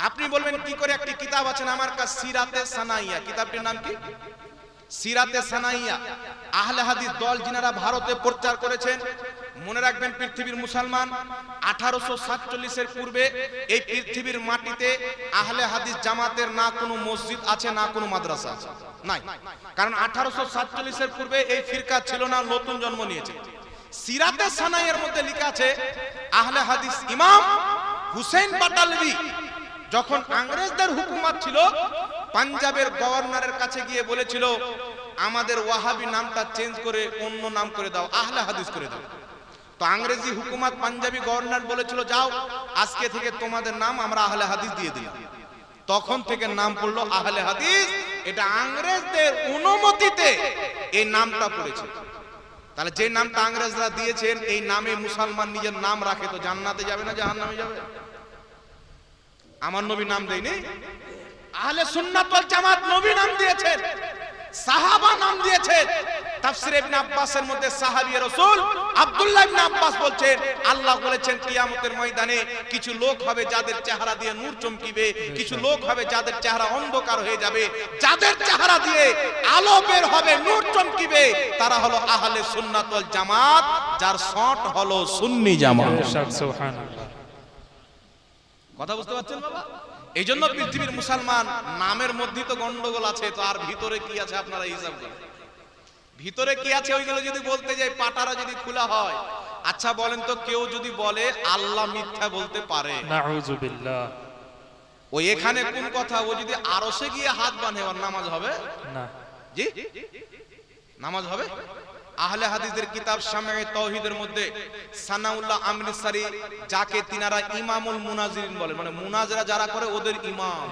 আপনি বলবেন কি করে? একটি কিতাব আছে আমার কাছে সিরাতে সানাইয়া, কিতাবটির নাম কি? সিরাতে সানাইয়া। আহলে হাদিস দল যিনারা ভারতে প্রচার করেছেন, মনে রাখবেন পৃথিবীর মুসলমান 1847 এর পূর্বে এই পৃথিবীর মাটিতে আহলে হাদিস জামাতের না কোনো মসজিদ আছে না কোনো মাদ্রাসা আছে, নাই। কারণ 1847 এর পূর্বে এই ফিরকা ছিল না, নতুন জন্ম নিয়েছে। সিরাতে সানাইয়ার মধ্যে লেখা আছে আহলে হাদিস ইমাম হুসেন বাটালভি যখন ইংরেজদের হুকুমত ছিল, পাঞ্জাবের গভর্নরের কাছে গিয়ে বলেছিল আমাদের ওয়াহাবি নামটা চেঞ্জ করে অন্য নাম করে দাও, আহলে হাদিস করে দাও। তো ইংরেজি হুকুমত পাঞ্জাবি গভর্নর বলেছিল যাও আজকে থেকে তোমাদের নাম আমরা আহলে হাদিস দিয়ে দিলাম। তখন থেকে নাম পড়লো আহলে হাদিস। এটা ইংরেজদের অনুমতিতে এই নামটা পড়েছে। তাহলে যে নামটা ইংরেজরা দিয়েছেন এই নামে মুসলমান নিজের নাম রাখে তো জান্নাতে যাবে না জাহান্নামে যাবে? আমার নবী নাম দেয়নি, আহলে সুন্নাত ওয়াল জামাত নবী নাম দিয়েছেন, সাহাবা নাম দিয়েছেন। তাফসীর ইবনে আব্বাসের মধ্যে সাহাবী রাসূল আব্দুল্লাহ ইবনে আব্বাস বলছেন আল্লাহ বলেছেন কিয়ামতের ময়দানে কিছু লোক হবে যাদের চেহারা দিয়ে নূর চমকিবে, কিছু লোক হবে যাদের চেহারা অন্ধকার হয়ে যাবে, যাদের চেহারা দিয়ে আলো বের হবে, নূর চমকিবে, তারা হলো আহলে সুন্নাত ওয়াল জামাত, যার শর্ট হলো সুন্নি জামাত। সুবহানাল্লাহ। কথা বুঝতে পারছেন বাবা? এই জন্য পৃথিবীর মুসলমান নামের মধ্যে তো গন্ডগোল আছে, তো আর ভিতরে কি আছে আপনারা হিসাব করেন। ভিতরে কি আছে ওইগুলো যদি বলতে যাই পাটারা যদি খোলা হয়। আচ্ছা বলেন তো, কেউ যদি বলে আল্লাহ মিথ্যা বলতে পারে, নাউযুবিল্লাহ, ওই এখানে কোন কথা, ও যদি আরশে গিয়ে হাত বাঁধে ওর নামাজ হবে না? জি নামাজ হবে? আহলে হাদিসের কিতাব শামিঈ তাওহীদের মধ্যে সানাউল্লাহ আমরিসারি, যাকে তিনারা ইমামুল মুনাজিরিন বলেন, মানে মুনাজরা যারা করে ওদের ইমাম,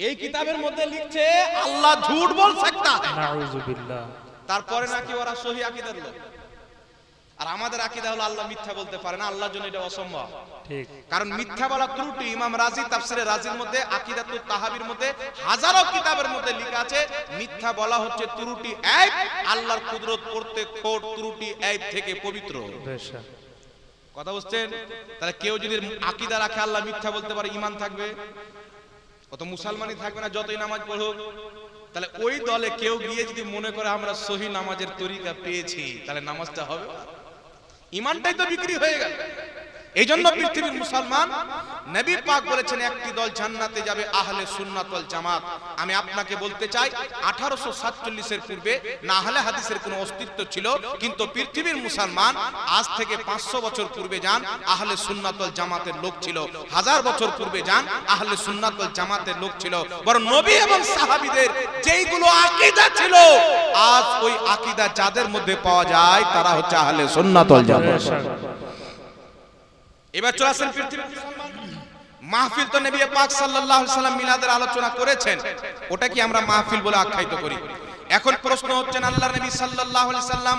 এই কিতাবের মধ্যে লিখছে আল্লাহ ঝুট বল सकता है। নাউযুবিল্লাহ। তারপরে নাকি ওরা সহি আকীদার লোক। আর আমাদের আকীদা হলো আল্লাহ মিথ্যা বলতে পারে না, আল্লাহর জন্য এটা অসম্ভব। ঠিক। কারণ মিথ্যা বলা ত্রুটি। ইমাম রাজি তাফসিরে রাজির মধ্যে আকীদাতুত তাহাবির মধ্যে হাজারো কিতাবের মধ্যে লেখা আছে মিথ্যা বলা হচ্ছে ত্রুটি আইব, আল্লাহর কুদরত প্রত্যেক খোট ত্রুটি আইব থেকে পবিত্র। বেশক। কথা বুঝছেন? তাহলে কেউ যদি আকীদা রাখে আল্লাহ মিথ্যা বলতে পারে, ঈমান থাকবে? কত মুসলমানই থাকবে না যতই নামাজ পড়ুক। তাহলে ওই দলে কেউ গিয়ে যদি মনে করে আমরা সহি নামাজের তরিকা পেয়েছি, তাহলে নামাজটা হবে? ঈমানটাই তো বিক্রি হয়ে গেল। এই জন্য পৃথিবীর মুসলমান নবী পাক বলেছেন একটি দল জান্নাতে যাবে, আহলে সুন্নাত ওয়াল জামাত। আমি আপনাকে বলতে চাই 1847 এর পূর্বে না আহলে হাদিসের কোনো অস্তিত্ব ছিল, কিন্তু পৃথিবীর মুসলমান আজ থেকে 500 বছর পূর্বে যান আহলে সুন্নাত ওয়াল জামাতের লোক ছিল, 1000 বছর পূর্বে যান আহলে সুন্নাত ওয়াল জামাতের লোক ছিল। বরং নবী এবং সাহাবীদের যেইগুলো আকীদা ছিল, আজ ওই আকীদা যাদের মধ্যে পাওয়া যায় তারা হচ্ছে আহলে সুন্নাত ওয়াল জামাত। এবার চলে আসেন পৃথিবীর মুসলমান মাহফিল। তো নবী পাক সাল্লাল্লাহু আলাইহি সাল্লাম মিলাদের আলোচনা করেছেন, ওটা কি আমরা মাহফিল বলে আখ্যায়িত করি? এখন প্রশ্ন হচ্ছে আল্লাহর নবী সাল্লাল্লাহু আলাইহি সাল্লাম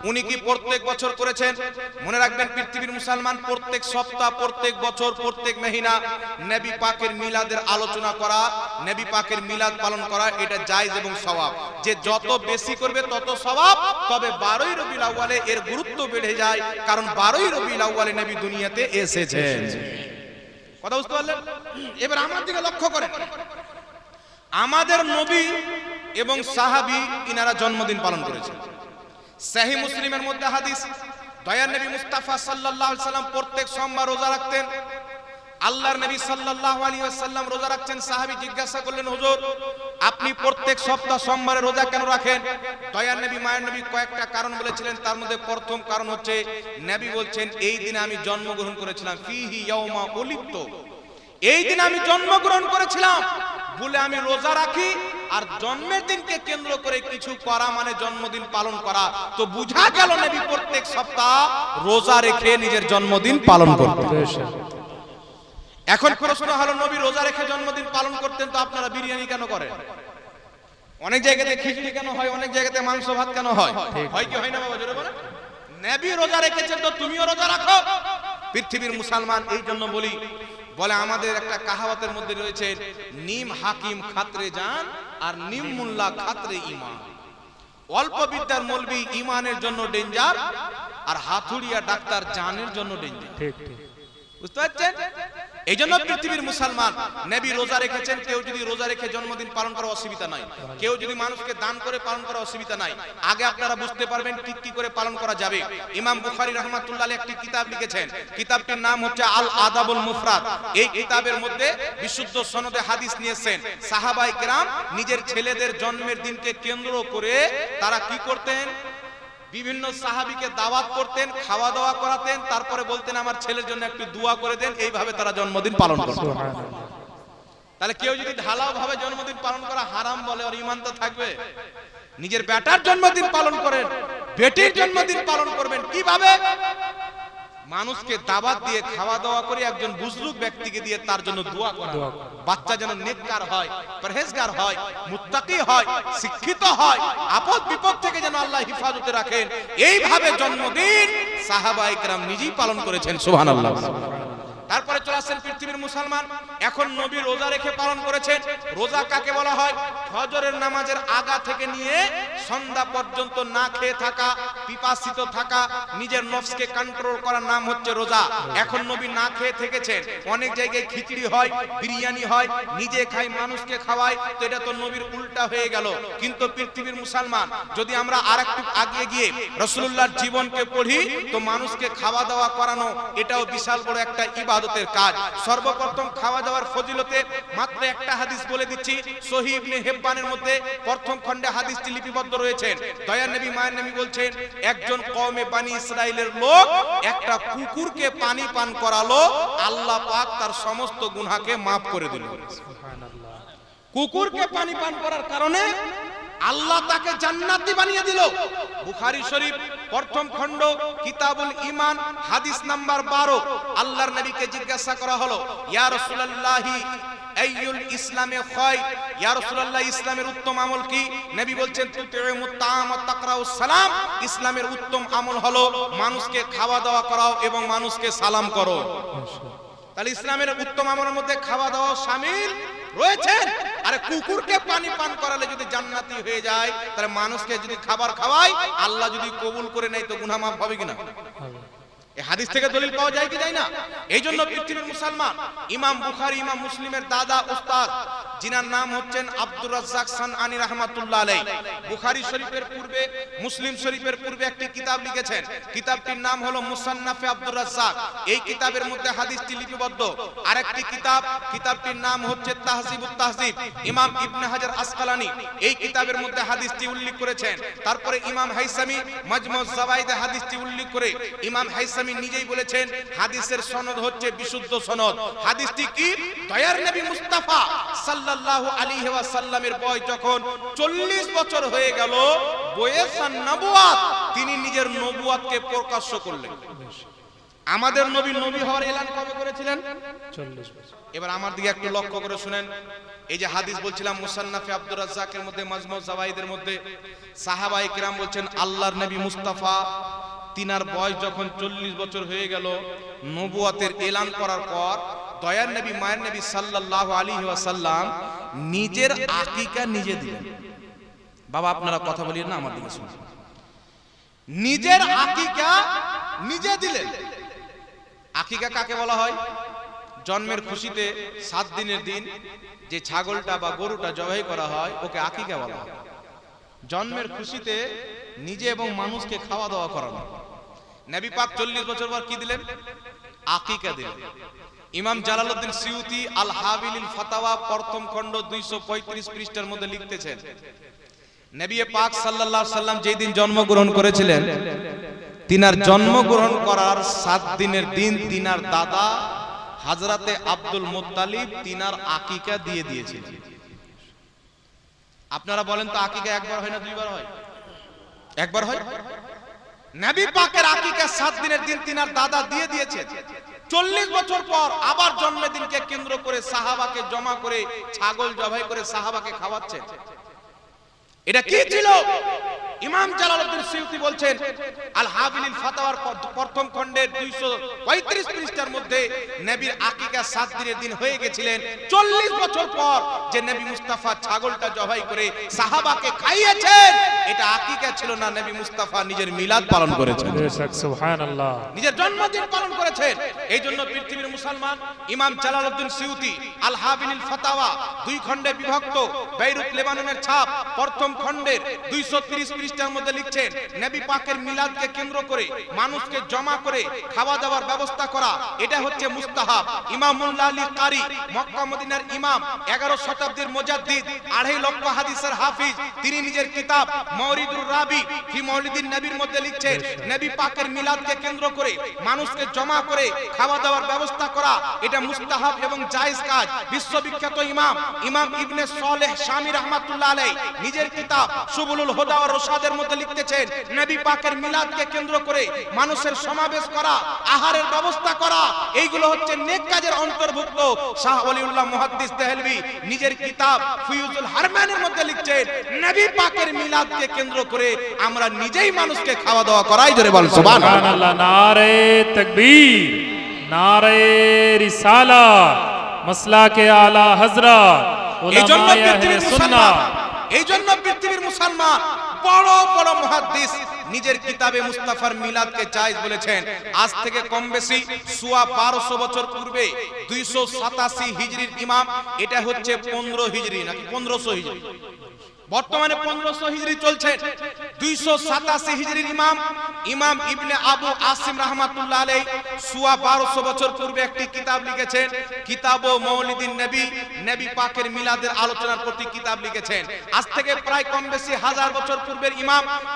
উনি কি প্রত্যেক বছর করেছেন? মনে রাখবেন পৃথিবীর মুসলমান, প্রত্যেক সপ্তাহ, প্রত্যেক বছর, প্রত্যেক মহিনা নবী পাকের মিলাদের আলোচনা করা, নবী পাকের মিলাদ পালন করা, এটা জায়েজ এবং সওয়াব। যে যত বেশি করবে তত সওয়াব। তবে 12ই রবিউল আউয়ালে এর গুরুত্ব বেড়ে যায়, কারণ 12ই রবিউল আউয়ালে নবী দুনিয়াতে এসেছেন। কথা বুঝতে পারলেন? এবার আমার দিকে লক্ষ্য করেন, আমাদের নবী এবং সাহাবী ইনারা জন্মদিন পালন করেছেন। সহিহ মুসলিমের মধ্যে হাদিস, দয়ার নবী মুস্তাফা সাল্লাল্লাহু আলাইহি সাল্লাম প্রত্যেক সোমবার রোজা রাখতেন। আল্লাহর নবী সাল্লাল্লাহু আলাইহি ওয়াসাল্লাম রোজা রাখছেন। সাহাবী জিজ্ঞাসা করলেন, হুজুর আপনি প্রত্যেক সপ্তাহ সোমবারে রোজা কেন রাখেন? দয়ার নবী মায়ের নবী কয়েকটা কারণ বলেছিলেন, তার মধ্যে প্রথম কারণ হচ্ছে নবী বলছেন, এই দিনে আমি জন্মগ্রহণ করেছিলাম, ফিহি ইয়াউমা উলিদতু, এই দিনে আমি জন্মগ্রহণ করেছিলাম বলে আমি রোজা রাখি। আর জন্মের দিনকে কেন্দ্র করে কিছু করা মানে জন্মদিন পালন করা। তো বুঝা গেল নবী প্রত্যেক সপ্তাহ রোজা রেখে নিজের জন্মদিন পালন করতেন। এখন প্রশ্ন হলো, নবী রোজা রেখে জন্মদিন পালন করতেন, তো আপনারা বিরিয়ানি কেন করেন? অনেক জায়গাতে খিচুড়ি কেন হয়, অনেক জায়গাতে মাংস ভাত কেন হয়? হয় কি হয় না বাবা, জোরে বলেন। নবী রোজা রেখেছেন তো তুমিও রোজা রাখো। পৃথিবীর মুসলমান, এই জন্য বলে আমাদের একটা কাহাওয়াতের মধ্যে রয়েছে, নিম হাকিম খাতরে জান আর নিম মুল্লা খাতরে ঈমান। অল্প বিদ্যার মৌলবি ঈমানের জন্য ডেঞ্জার, আর হাতুড়িয়া ডাক্তার জানের জন্য ডেঞ্জার। ঠিক ঠিক। বুঝতে পারছেন? এই জন্য পৃথিবীর মুসলমান, নবী রোজা রেখেছেন। কেউ যদি রোজা রেখে জন্মদিন পালন করা অসুবিধা নাই, কেউ যদি মানুষকে দান করে পালন করা অসুবিধা নাই। আগে আপনারা বুঝতে পারবেন ঠিক কি করে পালন করা যাবে। ইমাম বুখারী রাহমাতুল্লাহ আলাইহি একটি কিতাব লিখেছেন, কিতাবটির নাম হচ্ছে আল আদাবুল মুফরাদ। এই কিতাবের মধ্যে বিশুদ্ধ সনদে হাদিস নিয়েছেন, সাহাবায়ে কেরাম নিজের ছেলেদের জন্মের দিনকে কেন্দ্র করে তারা কি করতেন, বিভিন্ন সাহাবীকে দাওয়াত করতেন, খাওয়া দাওয়া করাতেন, তারপরে বলতেন আমার ছেলের জন্য একটু দোয়া করে দেন। এইভাবে তারা জন্মদিন পালন করতেন। তাহলে কেউ যদি ঢালাও ভাবে জন্মদিন পালন করা হারাম বলে, ওর ঈমান তো থাকবে? নিজের বেটার জন্মদিন পালন করেন, বেটির জন্মদিন পালন করবেন কিভাবে? মানুষকে দাওয়াত দিয়ে খাওয়া দাওয়া করে একজন বুজরুগ ব্যক্তিকে দিয়ে তার জন্য দোয়া করা। বাচ্চা যেন নেককার হয়, পরহেজগার হয়, মুত্তাকি হয়, শিক্ষিত হয়, আপদ বিপদ থেকে যেন আল্লাহ হিফাজতে রাখেন। এইভাবে জন্মদিন সাহাবায়ে কেরাম নিজেই পালন করেছেন। সুবহানাল্লাহ। তারপরে চলে আসেন পৃথিবীর মুসলমান, এখন নবী রোজা রেখে পালন করেছেন। রোজা কাকে বলা হয়? ফজরের নামাজের আগা থেকে নিয়ে সন্ধ্যা পর্যন্ত না খেয়ে থাকা, পিপাসিত থাকা, নিজের নফসকে কন্ট্রোল করার নাম হচ্ছে রোজা। এখন নবী না খেয়ে থেকেছেন। অনেক জায়গায় খিচুড়ি হয়, বিরিয়ানি হয়, নিজে খাই মানুষকে খাওয়ায়, তো এটা তো নবীর উল্টা হয়ে গেল। কিন্তু পৃথিবীর মুসলমান, যদি আমরা আরেকটু আগিয়ে গিয়ে রাসূলুল্লাহর জীবনকে পড়ি, তো মানুষকে খাওয়া দাওয়া করানো এটাও বিশাল বড় একটা ইবাদতের কাজ। সর্বপ্রথম খাওয়া দাওয়ার ফজিলতে মাত্র একটা হাদিস বলে দিচ্ছি, সহিহ ইবনে হিব্বানের মধ্যে প্রথম খণ্ডে হাদিসটি লিপিবদ্ধ রয়েছে। দয়ার নবী মায়ের নবী বলছেন, একজন কওমে বনি ইসরাইলের লোক একটা কুকুরকে পানি পান করালো, আল্লাহ পাক তার সমস্ত গুনাহকে maaf করে দিল। সুবহানাল্লাহ। কুকুরকে পানি পান করার কারণে আল্লাহ তাকে জান্নাতি বানিয়ে দিল। বুখারী শরীফ প্রথম খণ্ড কিতাবুল ঈমান হাদিস নাম্বার 12। আল্লাহর নবীকে জিজ্ঞাসা করা হলো, ইয়া রাসূলুল্লাহি আইয়ুল ইসলামে খায়র, ইয়া রাসূলুল্লাহ ইসলামের উত্তম আমল কি? নবী বলছেন, তুতিউমুত তাআম ওয়া তাকরাউস সালাম, ইসলামের উত্তম আমল হলো মানুষকে খাওয়া দাওয়া করাও এবং মানুষকে সালাম করো। তাহলে ইসলামের উত্তম আমলের মধ্যে খাওয়া দাওয়া শামিল রয়েছে। আরে কুকুরকে পানি পান করালে যদি জান্নাতি হয়ে যায়, তাহলে মানুষকে যদি খাবার খাওয়ায়, আল্লাহ যদি কবুল করে নেয়, তো গুনাহ মাফ হবে কিনা? এই হাদিস থেকে দলিল পাওয়া যায় কি যায় না? এই জন্য পৃথিবীর মুসলমান, ইমাম বুখারী ইমাম মুসলিমের দাদা উস্তাদ, যিনার নাম হচ্ছেন আব্দুর রাজ্জাক সানআনী রাহমাতুল্লাহ আলাইহি, বুখারী শরীফের পূর্বে, মুসলিম শরীফের পূর্বে একটি কিতাব লিখেছেন। কিতাবটির নাম হলো মুসান্নাফে আব্দুর রাজ্জাক। এই কিতাবের মধ্যে হাদিসটি লিপিবদ্ধ। আরেকটি কিতাব, কিতাবটির নাম হচ্ছে তাহজিবুত তাহজিব, ইমাম ইবনে হাজার আসকালানী এই কিতাবের মধ্যে হাদিসটি উল্লেখ করেছেন। তারপরে ইমাম হাইসামি মাজমুজ যাওয়াইদে হাদিসটি উল্লেখ করে ইমাম হাইসামি নিজেই বলেছেন, হাদিসের সনদ হচ্ছে বিশুদ্ধ সনদ। হাদিসটি কি? দয়ার নবী মুস্তাফা সাল্লাল্লাহু আলাইহি ওয়াসাল্লামের বয়স যখন 40 বছর হয়ে গেল, বয়সান নবুয়াত, তিনি নিজের নবুয়াতকে প্রকাশ্য করলেন। আমাদের নবী নবী হওয়ার এলান কবে করেছিলেন? 40 বছর। এবার আমার দিকে একটু লক্ষ্য করে শুনেন। এই যে হাদিস বলছিলাম মুসান্নাফে আব্দুর রাজ্জাকের মধ্যে, মাজমু জাওয়াইদের মধ্যে, সাহাবায়ে কিরাম বলছেন আল্লাহর নবী মুস্তাফা তিনার বয়স যখন 40 বছর হয়ে গেল, নবুয়তের এলান করার পর দয়ার নবী মায়ের নবী সাল্লাল্লাহু আলাইহি ওয়াসাল্লাম নিজের আকিকা নিজে দিলেন। বাবা আপনারা কথা বলিয়েন না, আমার দিকে শুনুন। নিজের আকিকা নিজে দিলেন। আকিকা কাকে বলা হয়? জন্মের খুশিতে 7 দিনের দিন যে ছাগলটা বা গরুটা জবাই করা হয় ওকে আকিকা বলা হয়। জন্মের খুশিতে নিজে এবং মানুষকে খাওয়া দাওয়া করানো। নবী পাক 40 বছর পর কি দিলেন? আকিকা দিলেন। ইমাম জালালউদ্দিন সিউতি আল হাবিলিল ফাতাওয়া প্রথম খণ্ড 235 পৃষ্ঠার মধ্যে লিখতেছেন, নবী পাক সাল্লাল্লাহু আলাইহি সাল্লাম যেই দিন জন্মগ্রহণ করেছিলেন, তিনার জন্মগ্রহণ করার 7 দিনের দিন তিনার দাদা হযরতে আব্দুল মুত্তালিব তিনার আকিকা দিয়ে দিয়েছিলেন। আপনারা বলেন তো আকিকা একবার হয় না দুইবার হয়? একবার হয়। নবী পাকের আকিকা 7 দিনের দিন তিনার দাদা দিয়ে দিয়েছেন। 40 বছর পর আবার জন্মদিনকে কেন্দ্র করে সাহাবাকে জমা করে ছাগল জবাই করে সাহাবাকে খাওয়াচ্ছেন। এটা কি ছিল? ইমাম জালালউদ্দিন সিউতি বলছেন আল হাবিলিল ফাতাওয়ার প্রথম খণ্ডের 235 পৃষ্ঠার মধ্যে নবীর আকিকা 7 দিনের দিন হয়ে গেছিলেন। 40 বছর পর যে নবী মুস্তাফা ছাগলটা জবাই করে সাহাবাকে খাইয়েছেন, এটা আকিকা ছিল না, নবী মুস্তাফা নিজের মিলাদ পালন করেছেন। বেশক সুবহানাল্লাহ। নিজের জন্মদিন পালন করেছেন। এই জন্য পৃথিবীর মুসলমান ইমাম জালালউদ্দিন সিউতি আল হাবিলিল ফাতাওয়া 2 খণ্ডে বিভক্ত, বেইরুত লেবাননের ছাপ, প্রথম খণ্ডের 230 পৃষ্ঠার মধ্যে লিখছেন, নবী পাকের মিলাদকে কেন্দ্র করে মানুষকে জমা করে খাওয়া দাওয়ার ব্যবস্থা করা, এটা হচ্ছে মুস্তাহাব। ইমাম মুল্লা আলী কারি মক্কা মদিনার ইমাম, 11 শতাব্দীর মুজাদ্দিদ, 2.5 লক্ষ হাদিসের হাফিজ, তিনি নিজের কিতাব মাওরিদুর রাবি ফি মাওলিদিন নবীর মধ্যে লিখছেন, নবী পাকের মিলাদকে কেন্দ্র করে মানুষকে জমা করে খাওয়া দাওয়ার ব্যবস্থা করা, এটা মুস্তাহাব এবং জায়েজ কাজ। বিশ্ববিখ্যাত ইমাম ইবনে সালেহ শামী রাহমাতুল্লাহ আলাইহি নিজের কিতাব সুবুলুল হুদা ওয়া রশাদের মধ্যে লিখতেছেন, নবী পাকের মিলাদকে কেন্দ্র করে মানুষের সমাবেশ করা, আহারের ব্যবস্থা করা, এইগুলো হচ্ছে নেক কাজের অন্তর্ভুক্ত। শাহ ওলিউল্লাহ মুহাদ্দিস দেহলভী নিজের কিতাব ফুয়ুজুল হারমানের মধ্যে লিখছেন, নবী পাকের মিলাদকে কেন্দ্র করে আমরা নিজেই মানুষকে খাওয়া দাওয়া করাই। জোরে বল সুবহানাল্লাহ। নারে তাকবীর, নারে রিসালাত, মাসলাকে আলা হযরত উলামায়ে আহলে সুন্নাহ। এই জন্য পৃথিবীর মুসলমান বড় বড় মুহাদ্দিস নিজের কিতাবে মুস্তাফার মিলাদকে জায়েজ বলেছেন। আজ থেকে কম বেশি 1250 বছর পূর্বে 287 হিজরির ইমাম, এটা হচ্ছে 15 হিজরি নাকি 1500 হিজরি, বর্তমানে 1500 হিজরি চলছে। 287 হিজরির ইমাম ইবনে আবু আসিম রাহমাতুল্লাহ আলাইহি 1250 বছর পূর্বে একটি কিতাব লিখেছেন, কিতাব মাওলিদিন নবী, নবী পাকের মিলাদের আলোচনার প্রতি কিতাব লিখেছেন। আজ থেকে প্রায় কম বেশি 1000 বছর পূর্বের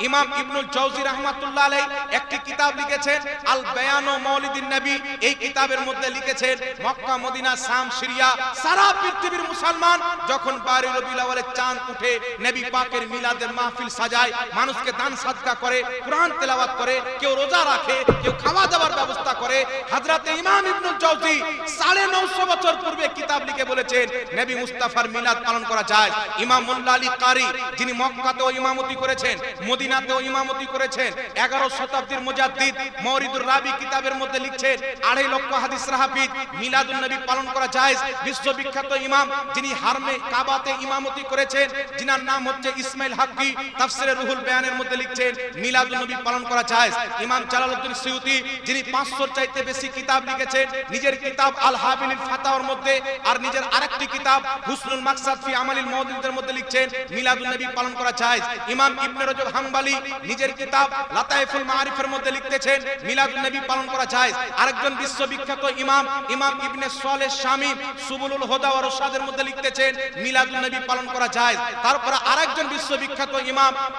ইমাম ইবনুল জাওজি রাহমাতুল্লাহ আলাইহি একটি কিতাব লিখেছেন আল বায়ান ও মাওলিদিন নবী। এই কিতাবের মধ্যে লিখেছেন, মক্কা মদিনা শাম সিরিয়া সারা পৃথিবীর মুসলমান যখন 12 রবিউল আউয়ালের চাঁদ উঠে নবী পাকের মিলাদের মাহফিল সাজায়, মানুষকে দান সাদকা করে, কুরআন তেলাওয়াত করে, কেউ রোজা রাখে, কেউ খাওয়া দাওয়ার ব্যবস্থা করে। হযরত ইমাম ইবনুল জাওজি 950 বছর পূর্বে কিতাব লিখে বলেছেন, নবী মুস্তাফার মিলাদ পালন করা যায়। ইমাম মুল্লা আলী কারি যিনি মক্কাতেও ইমামতি করেছেন, মদিনাতেও ইমামতি করেছেন, 11 শতাব্দীর মুজাদ্দিদ, মাওরিদুর রাবি কিতাবের মধ্যে লিখছেন, 2.5 লক্ষ হাদিসের হাফিজ, মিলাদুন নবী পালন করা যায়। বিশ্ববিখ্যাত ইমাম যিনি হারমে কাবাতে ইমামতি করেছেন, যিনার নাম হচ্ছে ইসমাইল হাক্কি, তাফসিরে রুহুল বায়ানের মধ্যে লিখছেন, মিলাদুন নবী পালন করা যায়। ইমাম জালালউদ্দিন সিউতি যিনি 500 চাইতে বেশি কিতাব লিখেছেন, নিজের কিতাব আল হাবিলিল ফাতাওয়ার মধ্যে আর নিজের আরেকটি কিতাব হুসনুল মাকসাদ ফি আমালিল মাওলিদের মধ্যে লিখছেন, মিলাদুন নবী পালন করা যায়। ইমাম ইবনে রজব হাম্বলি নিজের কিতাব লাতাইফুল মাআরিফের মধ্যে লিখতেছেন, মিলাদুন নবী পালন করা যায়। আরেকজন বিশ্ববিখ্যাত ইমাম ইবনে সালেহ শামী সুবুলুল হুদা ওয়া রশাদের মধ্যে লিখতেছেন, মিলাদুন নবী পালন করা যায়। তারপর আরেকজন বিশ্ববিখ্যাত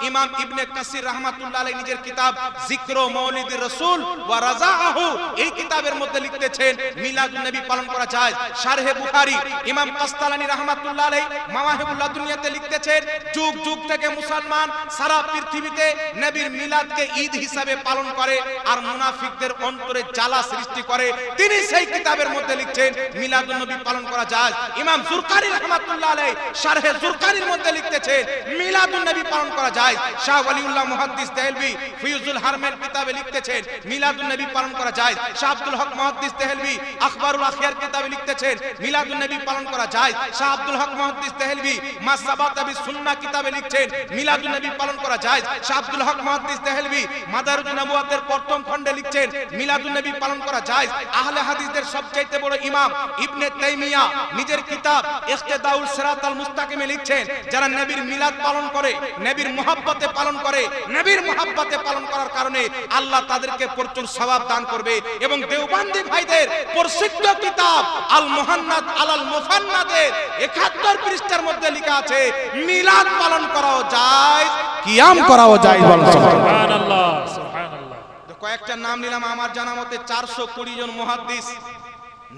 ইমাম ইবনে ইবনে কাসির রাহমাতুল্লাহ আলাইহি নিজের কিতাব যিকর মাউলিদির রাসূল ওয়া রাজাহু এই কিতাবের মধ্যে লিখতেছেন মিলাদুন নবী পালন করা যায়। শারহে বুখারী ইমাম কাসতালানী রাহমাতুল্লাহ আলাইহি মাওয়াহিবুল লাদুনিয়াতে লিখতেছেন যুগ যুগ থেকে মুসলমান সারা পৃথিবীতে নবীর মিলাদকে ঈদ হিসাবে পালন করে আর মুনাফিকদের অন্তরে জ্বালা সৃষ্টি করে। তিনি সেই কিতাবের মধ্যে লিখছেন মিলাদুন নবী পালন করা যায়। ইমাম জুরকানি রাহমাতুল্লাহ আলাইহি শারহে জুরকানির মধ্যে লিখতেছেন মিলাদুন নবী পালন করা যায়। শাহ ওয়ালিউল্লাহ মুহাদ্দিস দেহলভী ফিউজুল হারমেন কিতাবে লিখতেছেন মিলাদুন নবী পালন করা যায়। শাহ আব্দুল হক মুহাদ্দিস দেহলভী আখবারুল আখিয়ার কিতাবে লিখতেছেন মিলাদুন নবী পালন করা যায়। শাহ আব্দুল হক মুহাদ্দিস দেহলভী মাসাবাত বিস সুন্নাহ কিতাবে লিখছেন মিলাদুন নবী পালন করা যায়। শাহ আব্দুল হক মুহাদ্দিস দেহলভী মাদারুন নবুওয়াতের প্রথম খণ্ডে লিখছেন মিলাদুন নবী পালন করা যায়। আহলে হাদিসদের সবচেয়ে বড় ইমাম ইবনে তাইমিয়া নিজের কিতাব ইখতিদাউল সিরাতাল মুস্তাকিমে লিখছেন যারা নবীর মিলাদ পালন করে, নবীর মুহাব্বতে পালন করে, নবীর মুহাব্বতে পালন করার কারণে আল্লাহ তাদেরকে প্রচুর সওয়াব দান করবে। এবং দেওবন্দি ভাইদের প্রসিদ্ধ কিতাব আল মুহান্নাদ আলাল মুফান্নাদের 71 পৃষ্ঠার মধ্যে লেখা আছে মিলাদ পালন করাও যায়, কিয়াম করাও যায়। সুবহানাল্লাহ সুবহানাল্লাহ। কয়েকটা নাম নিলাম, আমার জানা মতে 420 জন মুহাদ্দিস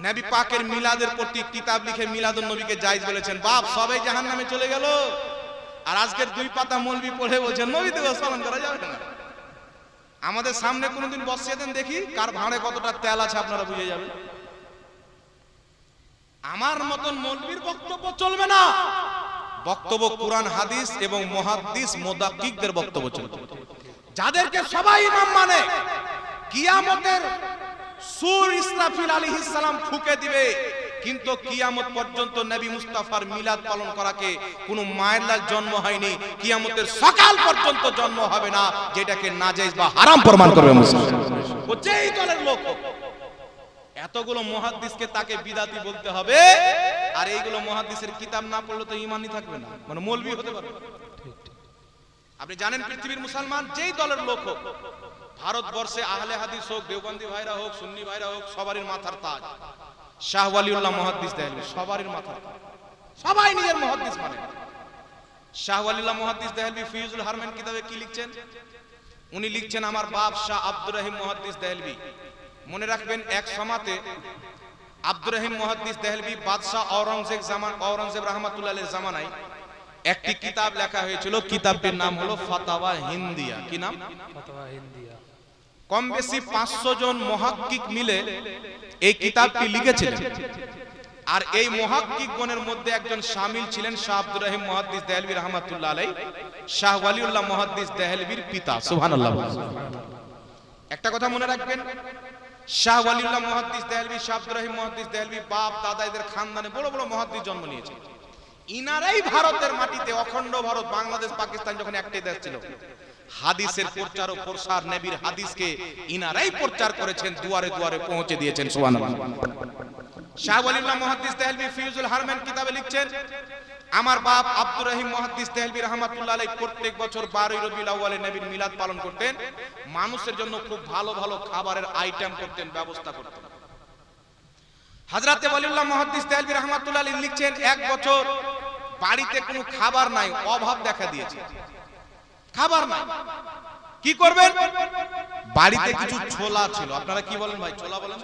নবী পাকের মিলাদের প্রতি কিতাব লিখে মিলাদুন নবীকে জায়েজ বলেছেন। বাপ সবাই জাহান্নামে চলে গেল, আর আজকের 2 পাতা মৌলবি পড়ে বলছেন নবী দিবস পালন করা যাবে না। আমাদের সামনে কোনোদিন বসিয়ে দেন দেখি কার ভাঁড়ে কতটা তেল আছে, আপনারা বুঝে যাবেন। আমার মতন মৌলবীর বক্তব্য চলবে না, বক্তব্য কুরআন হাদিস এবং মুহাদ্দিস মুদাক্কিকদের বক্তব্য চলবে, যাদেরকে সবাই ইমাম মানে। কিয়ামতের সূর ইসরাফিল আলাইহিস সালাম ফুঁকে দিবে, কিন্তু কিয়ামত পর্যন্ত নবী মুস্তাফার মিলাদ পালন করাকে কোনো মায়ের লাল জন্ম হয়নি, কিয়ামতের সকাল পর্যন্ত জন্ম হবে না, যেটাকে নাজায়েজ বা হারাম প্রমাণ করবে মুসলমান। ও যেই দলের লোক, এতগুলো মুহাদ্দিসকে তাকে বিদাতি বলতে হবে, আর এইগুলো মুহাদ্দিসের কিতাব না পড়লে তো ঈমানই থাকবে না, মানে মৌলভী হতে পারবে না। আপনি জানেন পৃথিবীর মুসলমান যেই দলের লোক হোক, ভারতবর্ষে আহলে হাদিস হোক, দেওবন্দি ভাইরা হোক, সুন্নি ভাইরা হোক, সবারই মাথার তাজ শাহ ওয়ালিউল্লাহ মুহাদ্দিস দেহলভী, সবারই মাথার তাজ, সবাই নিজের মুহাদ্দিস মানে। শাহ ওয়ালিউল্লাহ মুহাদ্দিস দেহলভী ফিউজুল হারমেন কিতাবে কি লিখছেন? উনি লিখছেন আমার বাপ শাহ আব্দুর রহিম মুহাদ্দিস দেহলভী। মনে রাখবেন এক সময়তে আব্দুর রহিম মুহাদ্দিস দেহলভী বাদশাহ ঔরঙ্গজেব রাহমাতুল্লাহ আলাইহির জামানায় একটি কিতাব লেখা হয়েছিল, কিতাবটির নাম হলো ফাতাওয়া হিন্দিয়া। কি নাম? ফাতাওয়া হিন্দিয়া। কম বেশি 500 জন মুহাক্কিক মিলে এই কিতাবটি লিখেছিলেন, আর এই মুহাক্কিকগণের মধ্যে একজন শামিল ছিলেন শাহ আব্দুর রহিম মুহাদ্দিস দেহলভী রাহমাতুল্লাহ আলাইহি, শাহ ওয়ালিউল্লাহ মুহাদ্দিস দেহলভীর পিতা। সুবহানাল্লাহ। একটা কথা মনে রাখবেন, শাহ ওয়ালিউল্লাহ মুহাদ্দিস দেহলভী, শাহ আব্দুর রহিম মুহাদ্দিস দেহলভী বাপ দাদা এদের খানদানে বড় বড় মুহাদ্দিস জন্ম নিয়েছে। ইনারাই ভারতের মাটিতে, অখণ্ড ভারত, বাংলাদেশ, পাকিস্তান যখন একটাই দেশ ছিল, হাদিসের প্রচার ও প্রসার, নবীর হাদিসকে ইনারাই প্রচার করেছেন, দুয়ারে দুয়ারে পৌঁছে দিয়েছেন। সুবহানাল্লাহ। শাহ ওয়ালিউল্লাহ মুহাদ্দিস দেহলভী ফিউজুল হারমেন কিতাবে লিখছেন আমার বাপ আব্দুর রহিম মুহাদ্দিস দেহলভী রাহমাতুল্লাহ আলাইহি প্রত্যেক বছর 12 রবিউল আউয়ালে নবীর মিলাদ পালন করতেন, মানুষের জন্য খুব ভালো ভালো খাবারের আইটেম করতেন, ব্যবস্থা করতেন। হযরতে ওয়ালিউল্লাহ মুহাদ্দিস দেহলভী রাহমাতুল্লাহ আলাইহি লিখছেন এক বছর বাড়িতে কোনো খাবার নাই, অভাব দেখা দিয়েছে, খাবার নাই, কি করবেন? বাড়িতে কিছু ছোলা ছিল। আপনারা কি বলেন ভাই? ছোলা বলেন?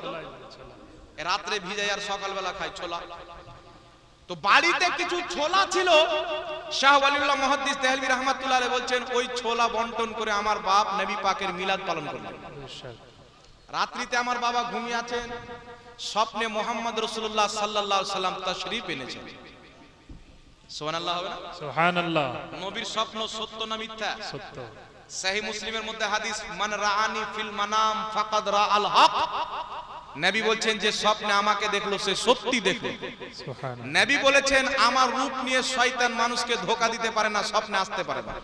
রাত্রে ভিজাই আর সকালবেলা খাই ছোলা। তো বাড়িতে কিছু ছোলা ছিল, শাহ ওয়ালিউল্লাহ মুহাদ্দিস দেহলভী রাহমাতুল্লাহ আলাইহি বলছেন ওই ছোলা বন্টন করে আমার বাপ নবী পাকের মিলাদ পালন করলেন। রাত্রিতে আমার বাবা ঘুমিয়ে আছেন, স্বপ্নে মুহাম্মদ রাসূলুল্লাহ সাল্লাল্লাহু আলাইহি সাল্লাম তাশরীফ এনেছেন। সুবহানাল্লাহ হবে না? সুবহানাল্লাহ। নবীর স্বপ্ন সত্য না মিথ্যা? সত্য। সহিহ মুসলিমের মধ্যে হাদিস মান রাআনি ফিল মানাম ফাকাদ রাআল হক। নবী বলছেন যে স্বপ্নে আমাকে দেখলো সে সত্যি দেখলো। সুবহানাল্লাহ। নবী বলেছেন আমার রূপ নিয়ে শয়তান মানুষকে ধোঁকা দিতে পারে না, স্বপ্নে আসতে পারে না।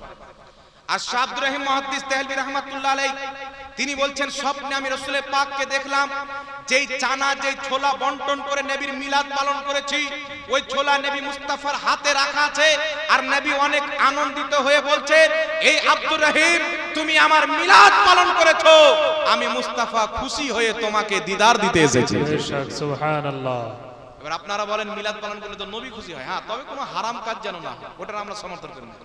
আর শাহ আব্দুর রহিম মুহাদ্দিস দেহলভী রাহমাতুল্লাহ আলাইহি তিনি বলছেন স্বপ্নে আমি রাসূলের পাককে দেখলাম, যেই চানা যেই ছোলা বন্টন করে নবীর মিলাদ পালন করেছি, ওই ছোলা নবী মুস্তাফার হাতে রাখা আছে, আর নবী অনেক আনন্দিত হয়ে বলছেন এই আব্দুর রহিম তুমি আমার মিলাদ পালন করেছো, আমি মুস্তাফা খুশি হয়ে তোমাকে দিদার দিতে এসেছি। সুবহানাল্লাহ। এবার আপনারা বলেন মিলাদ পালন করলে তো নবী খুশি হয়, হ্যাঁ, তবে কোনো হারাম কাজ যেন না হয়, ওটা আমরা সমর্থন করি না।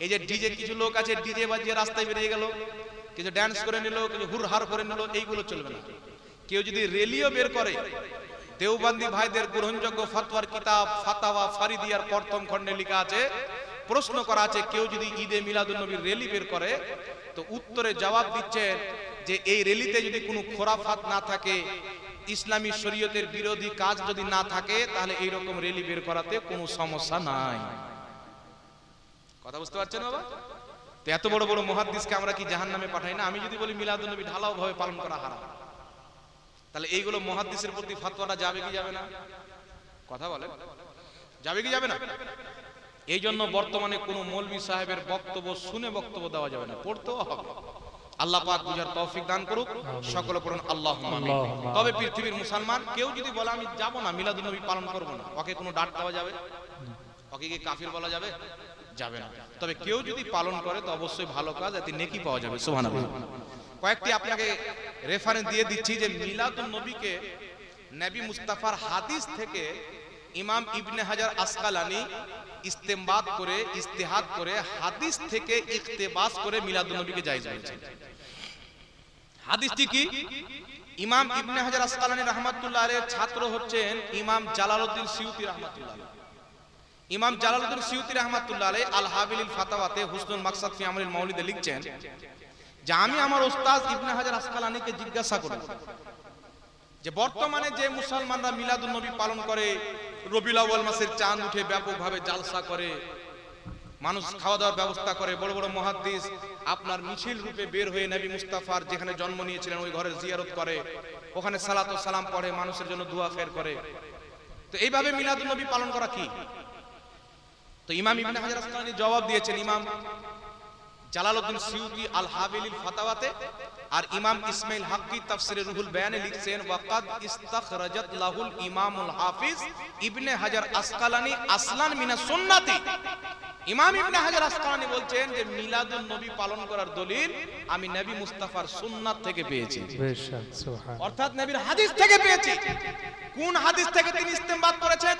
এই যে ডিজে কিছু লোক আছে ডিজে বাজিয়ে রাস্তায় বেরিয়ে গেল, কিছু ড্যান্স করে নিল, কিছু হুরহার করে নিল, এইগুলো চলবে না। কেউ যদি রেলিও বের করে, দেওবন্দি ভাইদের গ্রহণযোগ্য ফতোয়ার কিতাব ফাতাওয়া ফারিদিয়ার প্রথম খণ্ডে লেখা আছে, প্রশ্ন করা আছে কেউ যদি ঈদে মিলাদুন নবীর রেলি বের করে, তো উত্তরে জবাব দিচ্ছেন যে এই রেলিতে যদি কোনো খোরাফাত না থাকে, ইসলামী শরীয়তের বিরোধী কাজ যদি না থাকে, তাহলে এই রকম রেলি বের করাতে কোনো সমস্যা নাই। কথা বুঝতে পারছেন বাবা? তো এত বড় বড় মুহাদ্দিসকে আমরা কি জাহান্নামে পাঠাই না? আমি যদি বলি মিলাদুন নবী ঢালাও ভাবে পালন করা হারাম, তাহলে এইগুলো মুহাদ্দিসের প্রতি ফতোয়াটা যাবে কি যাবে না? কথা বলেন, যাবে কি যাবে না? এই জন্য বর্তমানে কোন মৌলভী সাহেবের বক্তব্য শুনে বক্তব্য দেওয়া যাবে না, পড়তেও হবে। আল্লাহ পাক বুঝার তৌফিক দান করুক, সকলে পড়ুন আল্লাহুম্মা আমিন। তবে পৃথিবীর মুসলমান কেউ যদি বলে আমি যাব না, মিলাদুন নবী পালন করব না, ওকে কোনো ডাট দেওয়া যাবে? ওকে কি কাফির বলা যাবে? যাবে না। তবে কেউ যদি পালন করে তো অবশ্যই ভালো কাজ, এতে নেকি পাওয়া যাবে। সুবহানাল্লাহ। কয়েকটি আপনাকে রেফারেন্স দিয়ে দিচ্ছি যে মিলাদুন নবীকে নবী মুস্তাফার হাদিস থেকে ইমাম ইবনে হাজার আসকালানি ইস্তেমবাদ করে, ইস্তেহাদ করে, হাদিস থেকে ইক্তেবাস করে মিলাদুন নবীকে জায়েজ বলেছেন। হাদিসটি কি? ইমাম ইবনে হাজার আসকালানি রাহমাতুল্লাহ আলাইহির ছাত্র হচ্ছেন ইমাম জালালউদ্দিন সিউতি রাহমাতুল্লাহ আলাইহি। ইমাম জালালউদ্দিন সিউতি রাহমাতুল্লাহ আলাইহি আল হাবিলিল ফাতাওয়াতে হুসনুল মাকসাদ ফি আমরিল মাউলিদে লিখছেন যে আমি আমার ওস্তাদ ইবনে হাজার আসকালানিকে জিজ্ঞাসা করলাম যে বর্তমানে যে মুসলমানরা মিলাদুন নবী পালন করে, রবিউল আউয়াল মাসের চাঁদ উঠে ব্যাপকভাবে জালসা করে, মানুষ খাওয়া দাওয়ার ব্যবস্থা করে, বড় বড় মুহাদ্দিস আপনার মিছিল রূপে বের হয়ে নবী মুস্তাফার যেখানে জন্ম নিয়েছিলেন ওই ঘরের জিয়ারত করে, ওখানে সালাত ও সালাম পড়ে, মানুষের জন্য দোয়া খের করে, তো এইভাবে মিলাদুন নবী পালন করা কি? তো ইমাম ইবনে হাজার আসকালানি জবাব দিয়েছেন ইমাম জালালউদ্দিন সিউতি আল হাবিলিল ফাতাওয়াতে, আর ইমাম ইসমাইল হাক্কি তাফসিরে রুহুল বায়ানে লিখছেন ওয়াকাদ ইস্তাখরাজাত লাহুল ইমামুল হাফিজ ইবনে হাজার আসকালানি আসলান মিনাস সুন্নাতি। ইমাম ইবনে হাজার আসকালানি বলছেন যে মিলাদুন নবী পালন করার দলিল আমি নবী মুস্তাফার সুন্নাত থেকে পেয়েছি, বেশক সুবহান, অর্থাৎ নবীর হাদিস থেকে পেয়েছি। কোন হাদিস থেকে তিনি ইস্তেমবাদ করেছেন?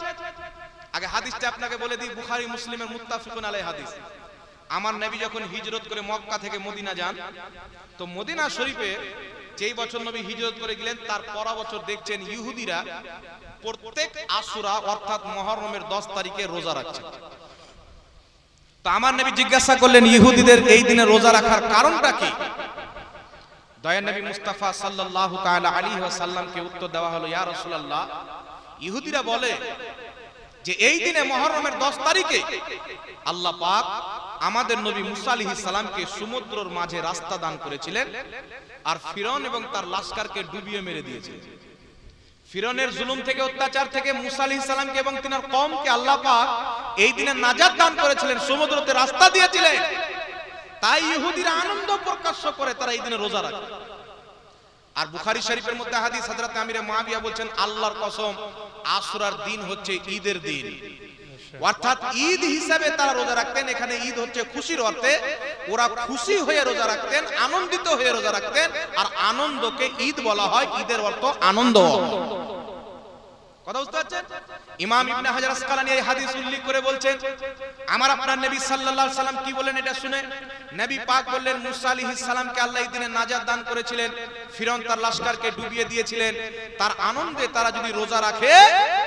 আগে হাদিসটা আপনাকে বলে দিই, বুখারী মুসলিমের মুত্তাফিকুন আলাইহি হাদিস। আমার নবী যখন হিজরত করে মক্কা থেকে মদিনা যান, তো মদিনা শরীফে যেই বছর নবী হিজরত করে গেলেন তার পরের বছর দেখছেন ইহুদিরা প্রত্যেক আশুরা অর্থাৎ মুহররমের 10 তারিখে রোজা রাখছে। তো আমার নবী জিজ্ঞাসা করলেন ইহুদিদের এই দিনে রোজা রাখার কারণটা কি? দয়ার নবী মুস্তাফা সাল্লাল্লাহু তাআলা আলাইহি ওয়াসাল্লামকে উত্তর দেওয়া হলো, ইয়া রাসূলুল্লাহ, ইহুদিরা বলে যে এই দিনে মুহররমের 10 তারিখে আল্লাহ পাক আমাদের নবী মুসা আলাইহিস সালামকে সমুদ্রের মাঝে রাস্তা দান করেছিলেন, আর ফিরআউন এবং তার লাশকারকে ডুবিয়ে মেরে দিয়েছিলেন। ফিরআউনের জুলুম থেকে, অত্যাচার থেকে মুসা আলাইহিস সালামকে এবং তিনার কওমকে আল্লাহ পাক এই দিনে নাজাত দান করেছিলেন, সমুদ্রতে রাস্তা দিয়েছিলেন। তাই ইহুদিরা আনন্দ প্রকাশ করে তারা এই দিনে রোজা রাখে। আর বুখারী শরীফের মধ্যে হাদিস, হযরত আমির মুআবিয়া বলছেন আল্লাহর কসম আশুরার দিন হচ্ছে ঈদের দিন, অর্থাৎ ঈদ হিসাবে তারা রোজা রাখতেন। এখানে ঈদ হচ্ছে খুশির অর্থে, ওরা খুশি হয়ে রোজা রাখতেন, আনন্দিত হয়ে রোজা রাখতেন, আর আনন্দকে ঈদ বলা হয়, ঈদের অর্থ আনন্দ। কথা বুঝতে পারছেন? ইমাম ইবনে হাজার আসকালানি এই হাদিস উল্লেখ করে বলছেন আমার আপনার নবী সাল্লাল্লাহু আলাইহি সাল্লাম কি বলেন এটা শুনে। নবী পাক বললেন মুসা আলাইহিস সালামকে আল্লাহ এই দিনে নাজাত দান করেছিলেন, ফিরআউন তার লাশকারকে ডুবিয়ে দিয়েছিলেন, তার আনন্দে তারা যদি রোজা রাখে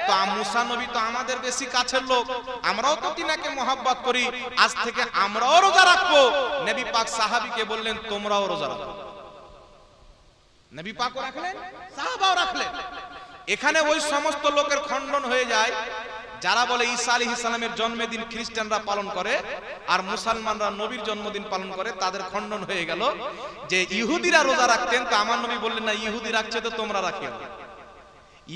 তো মুসা নবী তো আমাদের বেশি কাছের লোক, আমরাও তো তিনাকে মহব্বত করি, আজ থেকে আমরাও রোজা রাখবো। নবী পাক সাহাবীকে বললেন তোমরাও রোজা রাখো। নবী পাকও রাখলেন, সাহাবাও রাখলেন। এখানে ওই সমস্ত লোকের খণ্ডন হয়ে যায় যারা বলে ঈসা আলাইহিস সালামের জন্মদিন খ্রিস্টানরা পালন করে আর মুসলমানরা নবীর জন্মদিন পালন করে, তাদের খণ্ডন হয়ে গেল যে ইহুদিরা রোজা রাখতেন, তো আমার নবী বললেন না ইহুদি রাখছে তো তোমরা রাখিও।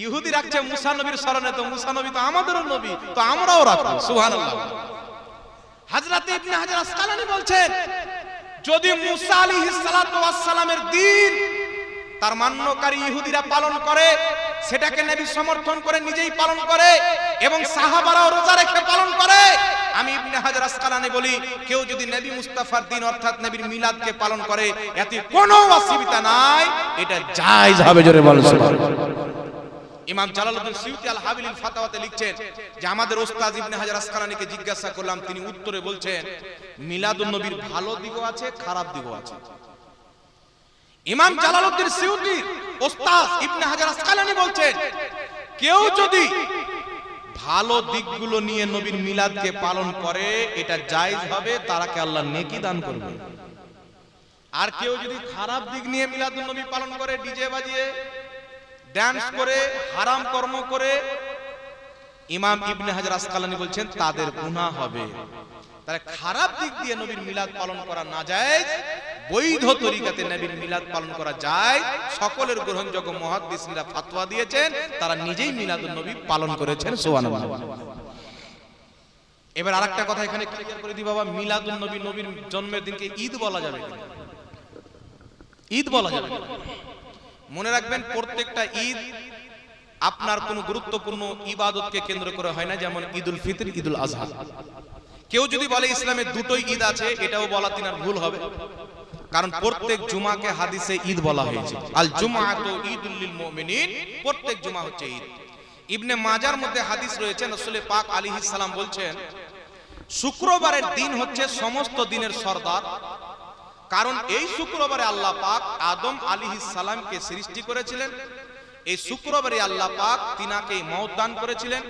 ইহুদি রাখছে মুসা নবীর স্মরণে, তো মুসা নবী তো আমাদেরও নবী, তো আমরাও রাখবো। সুবহানাল্লাহ। হযরত ইবনে হাজার আসকালানি বলছেন যদি মুসা আলাইহিস সালাতু ওয়াস সালামের দিন তার মান্যকারী ইহুদিরা পালন করে, সেটাকে নবী সমর্থন করে নিজেই পালন করে এবং সাহাবারাও রোজা রেখে পালন করে, আমি ইবনে হাজার আসকালানি বলি কেউ যদি নবী মুস্তাফার দিন অর্থাৎ নবীর মিলাদকে পালন করে এতে কোনো অসুবিধা নাই, এটা জায়েজ হবে। জোরে বলেন সুবহানাল্লাহ। ইমাম জালালউদ্দিন সিউতি আল হাবিলিল ফাতাওয়াতে লিখছেন যে আমাদের ওস্তাদ ইবনে হাজার আসকালানীকে জিজ্ঞাসা করলাম, তিনি উত্তরে বলছেন মিলাদুন নবীর ভালো দিকও আছে, খারাপ দিকও আছে। ইমাম জালালউদ্দিন সিউতি ওস্তাদ ইবনে হাজার আসকালানী বলছেন, কেউ যদি ভালো দিকগুলো নিয়ে নবীর মিলাদকে পালন করে এটা জায়েজ হবে, তারাকে আল্লাহ নেকি দান করবে। আর কেউ যদি খারাপ দিক নিয়ে মিলাদুন নবী পালন করে, ডিজে বাজিয়ে, ডান্স করে, হারাম কর্ম করে, ইমাম ইবনে হাজার আসকালানী বলছেন তাদের গুনাহ হবে। তাহলে খারাপ দিক দিয়ে নবীর মিলাদ পালন করা না জায়েজ, বৈধ তরিকাতে নবীর মিলাদ পালন করা যায়। সকলের গ্রহণযোগ্য মুহাদ্দিসরা ফতোয়া দিয়েছেন, তারা নিজেই মিলাদুন নবী পালন করেছেন। সুবহানাল্লাহ। এবার আরেকটা কথা এখানে ক্লিয়ার করে দিই বাবা, মিলাদুন নবী, নবীর জন্মের দিনকে ঈদ বলা যাবে কিনা? ঈদ বলা যাবে কিনা? মনে রাখবেন, প্রত্যেকটা ঈদ আপনার কোন গুরুত্বপূর্ণ ইবাদতকে কেন্দ্র করে হয় না, যেমন ঈদুল ফিতর, ঈদুল আজহা। কেউ যদি বলে ইসলামে দুটোই ঈদ আছে, এটাও বলা তিনার ভুল হবে, কারণ প্রত্যেক জুমাকে হাদিসে ঈদ বলা হয়েছে। আল জুমাতু ঈদুল লিল মুমিনিন, প্রত্যেক জুমা হচ্ছে ঈদ। ইবনে মাজার মধ্যে হাদিস রয়েছে, রাসূল পাক আলাইহিস সালাম বলছেন শুক্রবারের দিন হচ্ছে সমস্ত দিনের সরদার, কারণ এই শুক্রবারে আল্লাহ পাক আদম আলাইহিস সালামকে সৃষ্টি করেছিলেন। এই শুক্রবারে আল্লাহ পাক তিনাকে মওত দান করেছিলেন।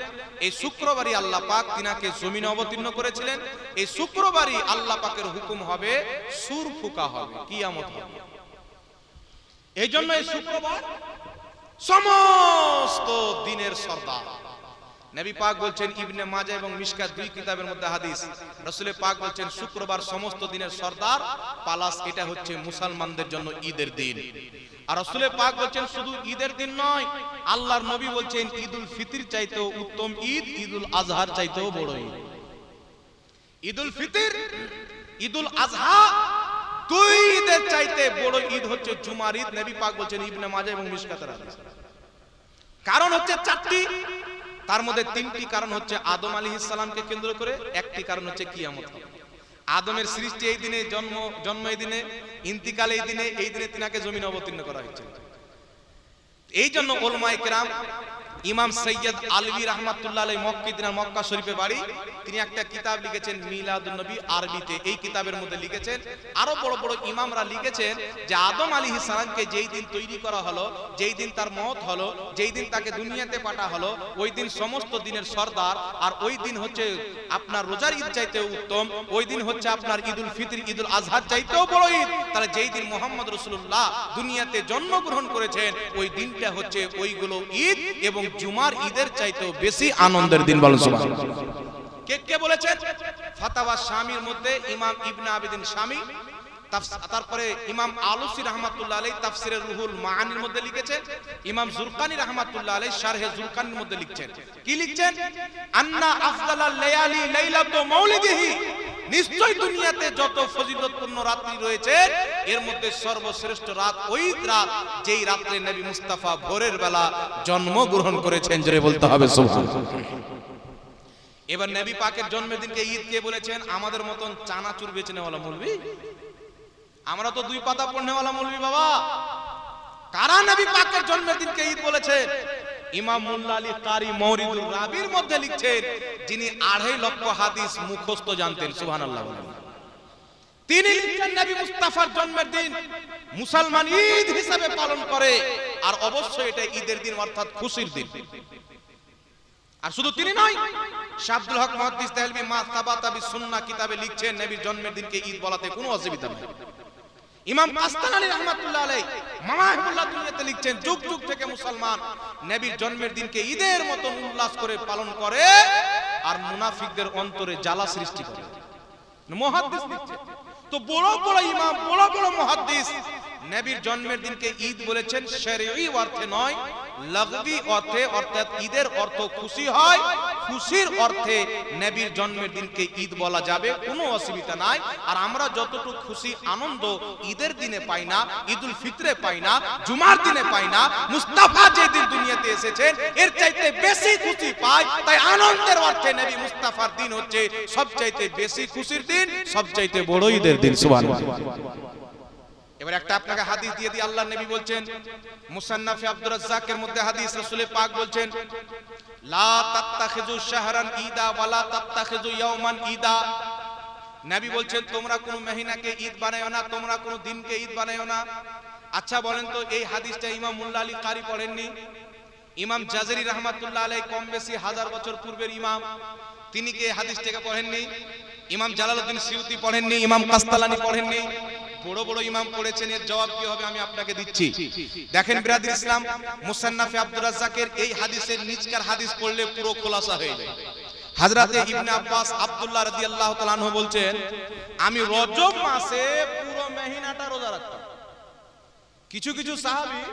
এই শুক্রবারে আল্লাহ পাক তিনাকে জমিনে অবতীর্ণ করেছিলেন। এই শুক্রবারে আল্লাহ পাকের হুকুম হবে, সূর ফুকা হবে, কিয়ামত হবে। এই জন্য এই শুক্রবার সমস্ত দিনের সরদার। নবী পাক বলছেন, ইবনে মাজাহ এবং মিশকাত দুই কিতাবের মধ্যে হাদিস, রাসূল পাক বলছেন শুক্রবার সমস্ত দিনের সরদার, পালাস এটা হচ্ছে মুসলমানদের জন্য ঈদের দিন। আর রাসূল পাক বলছেন শুধু ঈদের দিন নয়, আল্লাহর নবী বলছেন ঈদুল ফিতর চাইতেও উত্তম ঈদ ঈদুল আজহার চাইতেও বড় ঈদ। ঈদুল ফিতর, ঈদুল আজহা, দুই ঈদের চাইতে বড় ঈদ হচ্ছে জুমার ঈদ। নবী পাক বলছেন ইবনে মাজাহ এবং মিশকাতের হাদিস। কারণ হচ্ছে চারটি, তার মধ্যে তিনটি কারণ হচ্ছে আদম আলাইহিস সালামকে কেন্দ্র করে, একটি কারণ হচ্ছে কিয়ামত। আদমের সৃষ্টি এই দিনে, জন্ম এই দিনে, ইন্তিকাল এই দিনে, এই দিনে তিনাকে জমিনে অবতীর্ণ করা হয়েছে। এই জন্য উলামায়ে কেরাম, ইমাম সৈয়দ আলভী রাহমাতুল্লাহ আলাইহি মক্কি, তিনার মক্কা শরীফে বাড়ি, তিনি একটা কিতাব লিখেছেন মিলাদুন নবী আরবিতে। এই কিতাবের মধ্যে লিখেছেন, আরো বড় বড় ইমামরা লিখেছেন যে আদম আলাইহিস সালামকে যেই দিন তৈরি করা হলো, যেই দিন তার মওত হলো, যেই দিন তাকে দুনিয়াতে পাঠা হলো, ওই দিন সমস্ত দিনের সরদার। আর ওই দিন হচ্ছে আপনার রোজার ঈদ চাইতেও উত্তম, ওই দিন হচ্ছে আপনার ঈদুল ফিতর, ঈদুল আজহার চাইতেও বড় ঈদ। তাহলে যেই দিন মুহাম্মদ রাসূলুল্লাহ দুনিয়াতে জন্মগ্রহণ করেছেন, ওই দিনটা হচ্ছে ওইগুলো ঈদ, এবং জুমার ঈদের চাইতেও বেশি আনন্দের দিন। বলুন সুবহানাল্লাহ। কে বলেছেন? ফাতাওয়া শামির মধ্যে ইমাম ইবনে আবিদিন শামি, তারপরে ইমাম আলুসি রাহমাতুল্লাহ আলাইহি তাফসিরে রুহুল মাআনির মধ্যে লিখেছেন, ইমাম জুরকানি রাহমাতুল্লাহ আলাইহি শারহে জুরকানির মধ্যে লিখছেন। কি লিখছেন? আন্না আফদালাল লায়ালি লাইলাতু মাউলিদিহি, নিশ্চয় দুনিয়াতে যত ফজিলতপূর্ণ রাত্রি রয়েছে, এর মধ্যে সর্বশ্রেষ্ঠ রাত ওই রাত যেই রাতে নবী মুস্তাফা ভোরের বেলা জন্মগ্রহণ করেছেন। জোরে বলতে হবে সুবহানাল্লাহ। এবার নবী পাকের জন্মের দিনকে ঈদ কে বলেছেন? আমাদের মতন চানাচুর বেচে নেওয়ালা মৌলবি। আমরা তো দুই পাতা পড়নেওয়ালা মৌলবি বাবা। কারা নবী পাকের জন্মের দিনকে ঈদ বলেছে? ইমাম মুল্লা আলী কারি মওরিদুর রাবির মধ্যে লিখছেন, যিনি 2.5 লক্ষ হাদিস মুখস্থ জানতেন। সুবহানাল্লাহ। তিনি লিখছেন নবী মুস্তাফার জন্মের দিন মুসলমান ঈদ হিসেবে পালন করে, আর অবশ্যই এটা ঈদের দিন, অর্থাৎ খুশির দিন। আর শুধু তিনি নয়, শাহ আব্দুল হক মুহাদ্দিস দেহলভী মা সাবাতা বিস সুন্নাহ কিতাবে লিখছেন নবীর জন্মের দিনকে ঈদ বলাতে কোনো অসুবিধা নেই। ইমাম কাস্তালানী রাহমাতুল্লাহ আলাইহি মাওয়াহিবুল্লাহ দুনিয়াতে লিখছেন, যুগ যুগ থেকে মুসলমান নবীর জন্মের দিনকে ঈদের মতো উল্লাস করে পালন করে, আর মুনাফিকদের অন্তরে জ্বালা সৃষ্টি করে। মুহাদ্দিস লিখছেন। তো বড় বড় ইমাম, বড় বড় মুহাদ্দিস নবীর জন্মের দিনকে ঈদ বলেছেন শরঈ অর্থে নয়, লাগবি অর্থে, অর্থাৎ ঈদের অর্থ খুশি হয়, খুশির অর্থে নবীর জন্মের দিনকে ঈদ বলা যাবে, কোনো অসুবিধা নাই। আর আমরা যতটুকু খুশি আনন্দ ঈদের দিনে পাই না, ঈদুল ফিতরে পাই না, জুমার দিনে পাই না, মুস্তাফা যেদিন দুনিয়াতে এসেছেন এর চাইতে বেশি খুশি পাই। তাই আনন্দের অর্থে নবী মুস্তাফার দিন হচ্ছে সবচাইতে বেশি খুশির দিন, সবচাইতে বড় ঈদের দিন। সুবহানাল্লাহ। এবার একটা আপনাকে হাদিস দিয়ে দিই। আল্লাহর নবী বলছেন মুসান্নাফে আব্দুর রাজ্জাকের মধ্যে হাদিস, রাসূল পাক বলছেন লা তাত্তাখিযু শাহরান ঈদা ওয়ালা তাত্তাখিযু ইয়াওমান ঈদা। নবী বলছেন তোমরা কোন মহিনাকে ঈদ বানায়ো না, তোমরা কোন দিনকে ঈদ বানায়ো না। আচ্ছা বলেন তো এই হাদিসটা ইমাম মুল্লা আলী কারি পড়েননি? ইমাম জাজরি রাহমাতুল্লাহ আলাইহি কম বেশি 1000 বছর পূর্বের ইমাম, তিনি কি এই হাদিসটাকে পড়েননি? ইমাম জালালউদ্দিন সিউতি পড়েননি? ইমাম কাস্তালানি পড়েননি? বড় বড় ইমাম পড়েছেন। এর জবাব কি হবে আমি আপনাকে দিচ্ছি। দেখেন বিরাদর ইসলাম, মুসান্নাফে আব্দুর রাজ্জাকের এই হাদিসের নিচকার হাদিস পড়লে পুরো খোলাসা হয়ে যায়। হযরতে ইবনে আব্বাস আব্দুল্লাহ রাদিয়াল্লাহু তাআলা আনহু বলছেন আমি রজব মাসে পুরো মহিনাটা রোজা রাখতাম। কিছু কিছু সাহাবী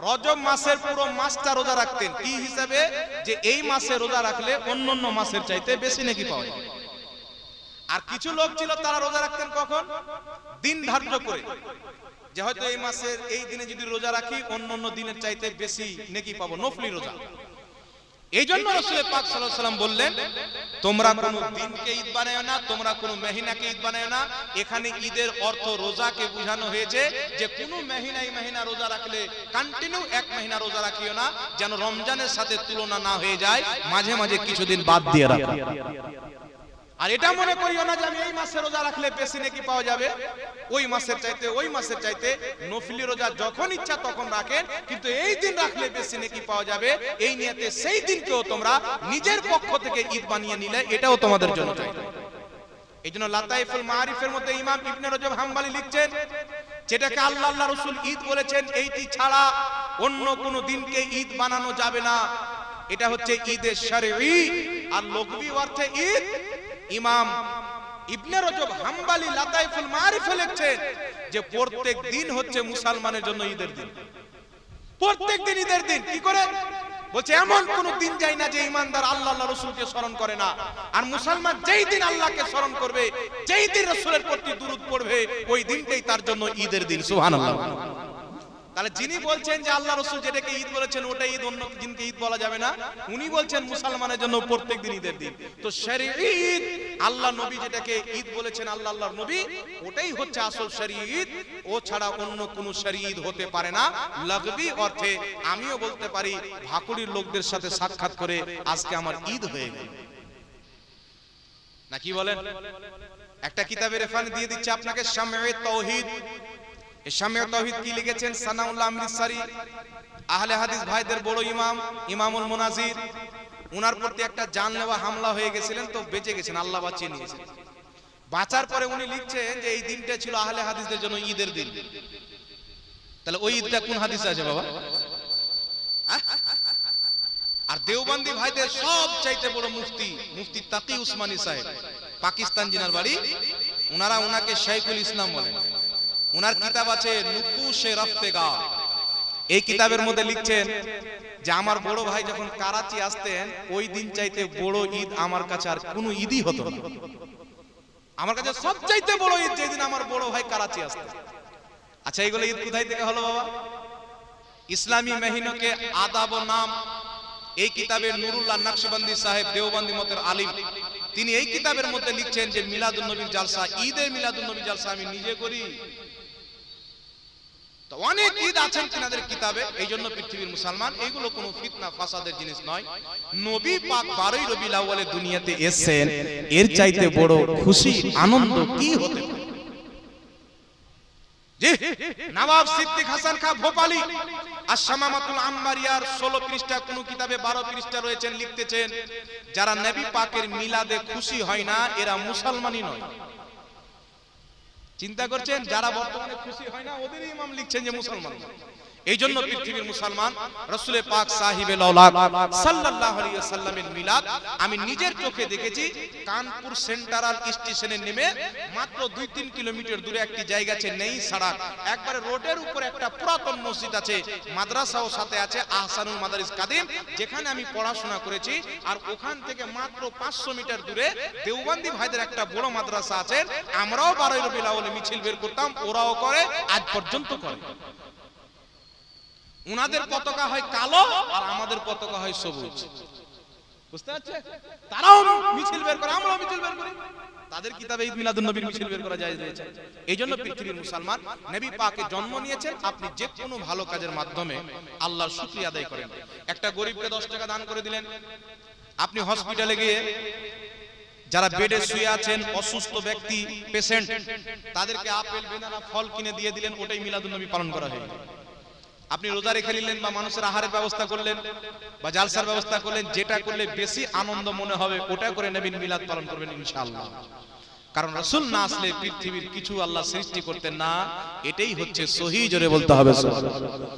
রজব মাসের পুরো মাসটা রোজা রাখতেন। কি হিসাবে? যে এই মাসে রোজা রাখলে অন্যান্য মাসের চাইতে বেশি নেকি পাওয়া যায়। আর কিছু লোক ছিল তারা রোজা রাখতেন কখন? দিন ধার্য করে, যে হয়তো এই মাসের এই দিনে যদি রোজা রাখি অন্যান্য দিনের চাইতে বেশি নেকি পাবো, নফলি রোজা। এই জন্য রাসূল পাক সাল্লাল্লাহু আলাইহি ওয়াসাল্লাম বললেন তোমরা কোন দিনকে ঈদ বানায়ো না, তোমরা কোন মহিনাকে ঈদ বানায়ো না। এখানে ঈদের অর্থ রোজাকে বোঝানো হয়েছে যে কোন মহিনা রোজা রাখলে কন্টিনিউ এক মহিনা রোজা রাখিও না, যেন রমজানের সাথে তুলনা না হয়ে যায়, মাঝে মাঝে কিছুদিন বাদ দিয়ে রাখো। আর এটা মনে করিও না যে আমি এই মাসে রোজা রাখলে বেশি নেকি পাওয়া যাবে, ওই মাসের চাইতে নফলি রোজা যখন ইচ্ছা তখন রাখেন, কিন্তু এই দিন রাখলে বেশি নেকি পাওয়া যাবে, এই নিয়তে সেই দিনকেও তোমরা নিজের পক্ষ থেকে ঈদ বানিয়ে নিলে এটাও তোমাদের জন্য চাই। এইজন্য লাতাইফুল মাআরিফের মধ্যে ইমাম ইবনে রজব হাম্বলি লিখছেন যেটাকে আল্লাহ রাসূল ঈদ বলেছেন এইটি ছাড়া অন্য কোন দিনকে ঈদ বানানো যাবে না। এটা হচ্ছে ঈদের শরঈ আর লগবি অর্থে ঈদ। ইমাম ইবনে রজব হাম্বলি লাতাইফুল মাআরিফে লিখছেন যে প্রত্যেক দিন হচ্ছে মুসলমানের জন্য ঈদের দিন। প্রত্যেক দিন ঈদের দিন। কি করে বলছে? এমন কোন দিন যায় না যে ঈমানদার আল্লাহ রাসূলকে স্মরণ করে না। আর মুসলমান যেই দিন আল্লাহকে স্মরণ করবে, যেই দিন রাসূলের প্রতি দুরূদ পড়বে, ওই দিনটাই তার জন্য ঈদের দিন। সুবহানাল্লাহ। তাহলে যিনি বলছেন যে আল্লাহ রাসূল যেটাকে ঈদ বলেছেন ওটা ঈদ, অন্য দিনকে ঈদ বলা যাবে না, উনি বলছেন মুসলমানের জন্য প্রত্যেক দিন ঈদের দিন। তো শরঈ ঈদ আল্লাহ নবী যেটাকে ঈদ বলেছেন আল্লাহর নবী, ওটাই হচ্ছে আসল শরঈ ঈদ। ও ছাড়া অন্য কোন শরঈ ঈদ হতে পারে না। লাগবি অর্থে আমিও বলতে পারি ভাকুড়ির লোকদের সাথে সাক্ষাৎ করে আজকে আমার ঈদ হয়ে গেল, না কি বলেন? একটা কিতাবের রেফারেন্স দিয়ে দিচ্ছি আপনাকে, শামঈ তাওহীদ। এই শামঈ তাওহীদ কি লিখেছেন? সানাউল্লাহ আমৃতসরি, আহলে হাদিস ভাইদের বড় ইমাম, ইমামুল মুনাজির। উনার প্রতি একটা জানলেওয়া হামলা হয়ে গেছিলেন, তো বেঁচে গেছেন, আল্লাহ বাঁচিয়ে নিয়েছেন। বাঁচার পরে উনি লিখছেন যে এই দিনটা ছিল আহলে হাদিসদের জন্য ঈদের দিন। তাহলে ওই ঈদটা কোন হাদিসে আছে বাবা? আর দেওবন্দি ভাইদের সব চাইতে বড় মুফতি তাকি উসমানী সাহেব, পাকিস্তান জিনার বাড়ি, উনাকে শাইখুল ইসলাম বলেন। উনার কিতাব আছে নুকুশে রফতেগা। এই কিতাবের মধ্যে লিখছেন যে আমার বড় ভাই যখন করাচি আসতেন, ওই দিন চাইতে বড় ঈদ আমার কাছে আর কোনো ঈদই হতো না। আমার কাছে সবচাইতে বড় ঈদ যেদিন আমার বড় ভাই করাচি আসতেন। আচ্ছা এইগুলো ঈদ কোথায় থেকে হলো বাবা? ইসলামী মহিনাকে আদাব ও নাম, এই কিতাবের নুরুল্লাহ নকশবন্দি সাহেব দেওবন্দি মতের আলিম, তিনি এই কিতাবের মধ্যে লিখছেন যে মিলাদুন নবীর জালসা, ঈদের মিলাদুন নবী জালসা আমি নিজে করি। তো অনেক ঈদ আছেন তিনাদের কিতাবে। এই জন্য পৃথিবীর মুসলমান এগুলো কোনো ফিতনা ফাসাদের জিনিস নয়। নবী পাক 12ই রবিউল আউয়ালে দুনিয়াতে এসেছেন, এর চাইতে বড় খুশি আনন্দ কি হতে পারে? জি, নবাব সিদ্দিক হাসান খান ভোপালী আশ-শামামাতুল আম্মারিয়ার 16 পৃষ্ঠা, কোন কিতাবে 12 পৃষ্ঠা রয়েছেন, লিখতেছেন যারা নবী পাকের মিলাদে খুশি হয় না এরা মুসলমানই নয়। চিন্তা করছেন, যারা বর্তমানে খুশি হয় না ওদেরই ইমাম লিখছেন যে মুসলমান। এই জন্য পৃথিবীর মুসলমান রাসূল পাক সাহিবে লাউলাদ সাল্লাল্লাহু আলাইহি ওয়াসাল্লামের মিলাদ আমি নিজের চোখে দেখেছি। কানপুর সেন্ট্রাল স্টেশনে নেমে মাত্র 2-3 কিলোমিটার দূরে একটি জায়গা আছে নেই সড়ক, একবারে রোডের উপর একটা পুরাতন মসজিদ আছে, মাদ্রাসাও সাথে আছে, আহসানুল মাদারিস কাদিম, যেখানে আমি পড়াশোনা করেছি। আর ওখান থেকে মাত্র 500 মিটার দূরে দেওবন্দি ভাইদের একটা বড় মাদ্রাসা আছে। আমরাও 12ই রবিউল আউয়ালে মিছিল বের করতাম, ওরাও করে, আজ পর্যন্ত করে। উনাদের পতাকা হয় কালো আর আমাদের পতাকা হয় সবুজ। বুঝতে পারছেন? তারাও মিছিল বের করে, আমরাও মিছিল বের করি। তাদের কিতাবে ঈদ মিলাদুন নবীর মিছিল বের করা জায়েজ রয়েছে। এইজন্য পৃথিবীর মুসলমান নবী পাকে জন্ম নিয়েছেন, আপনি যে কোনো ভালো কাজের মাধ্যমে আল্লাহর শুকরিয়া আদায় করেন। একটা গরিবকে 10 টাকা দান করে দিলেন, আপনি হসপিটালে গিয়ে যারা বেডে শুয়ে আছেন, অসুস্থ ব্যক্তি, পেশেন্ট, তাদেরকে আপেল, বেদানা, ফল কিনে দিয়ে দিলেন, ওটাই মিলাদুন নবী পালন করা হয়ে গেল। আপনি রোজা রেখে নিলেন বা মানুষের আহারের ব্যবস্থা করলেন বা জালসার ব্যবস্থা করলেন, যেটা করলে বেশি আনন্দ মনে হবে ওটা করে নবীর মিলাদ পালন করবেন ইনশাআল্লাহ। কারণ রাসূল না আসলে পৃথিবীর কিছু আল্লাহ সৃষ্টি করতেন না, এটাই হচ্ছে সহি। জোরে বলতে হবে সুবহানাল্লাহ।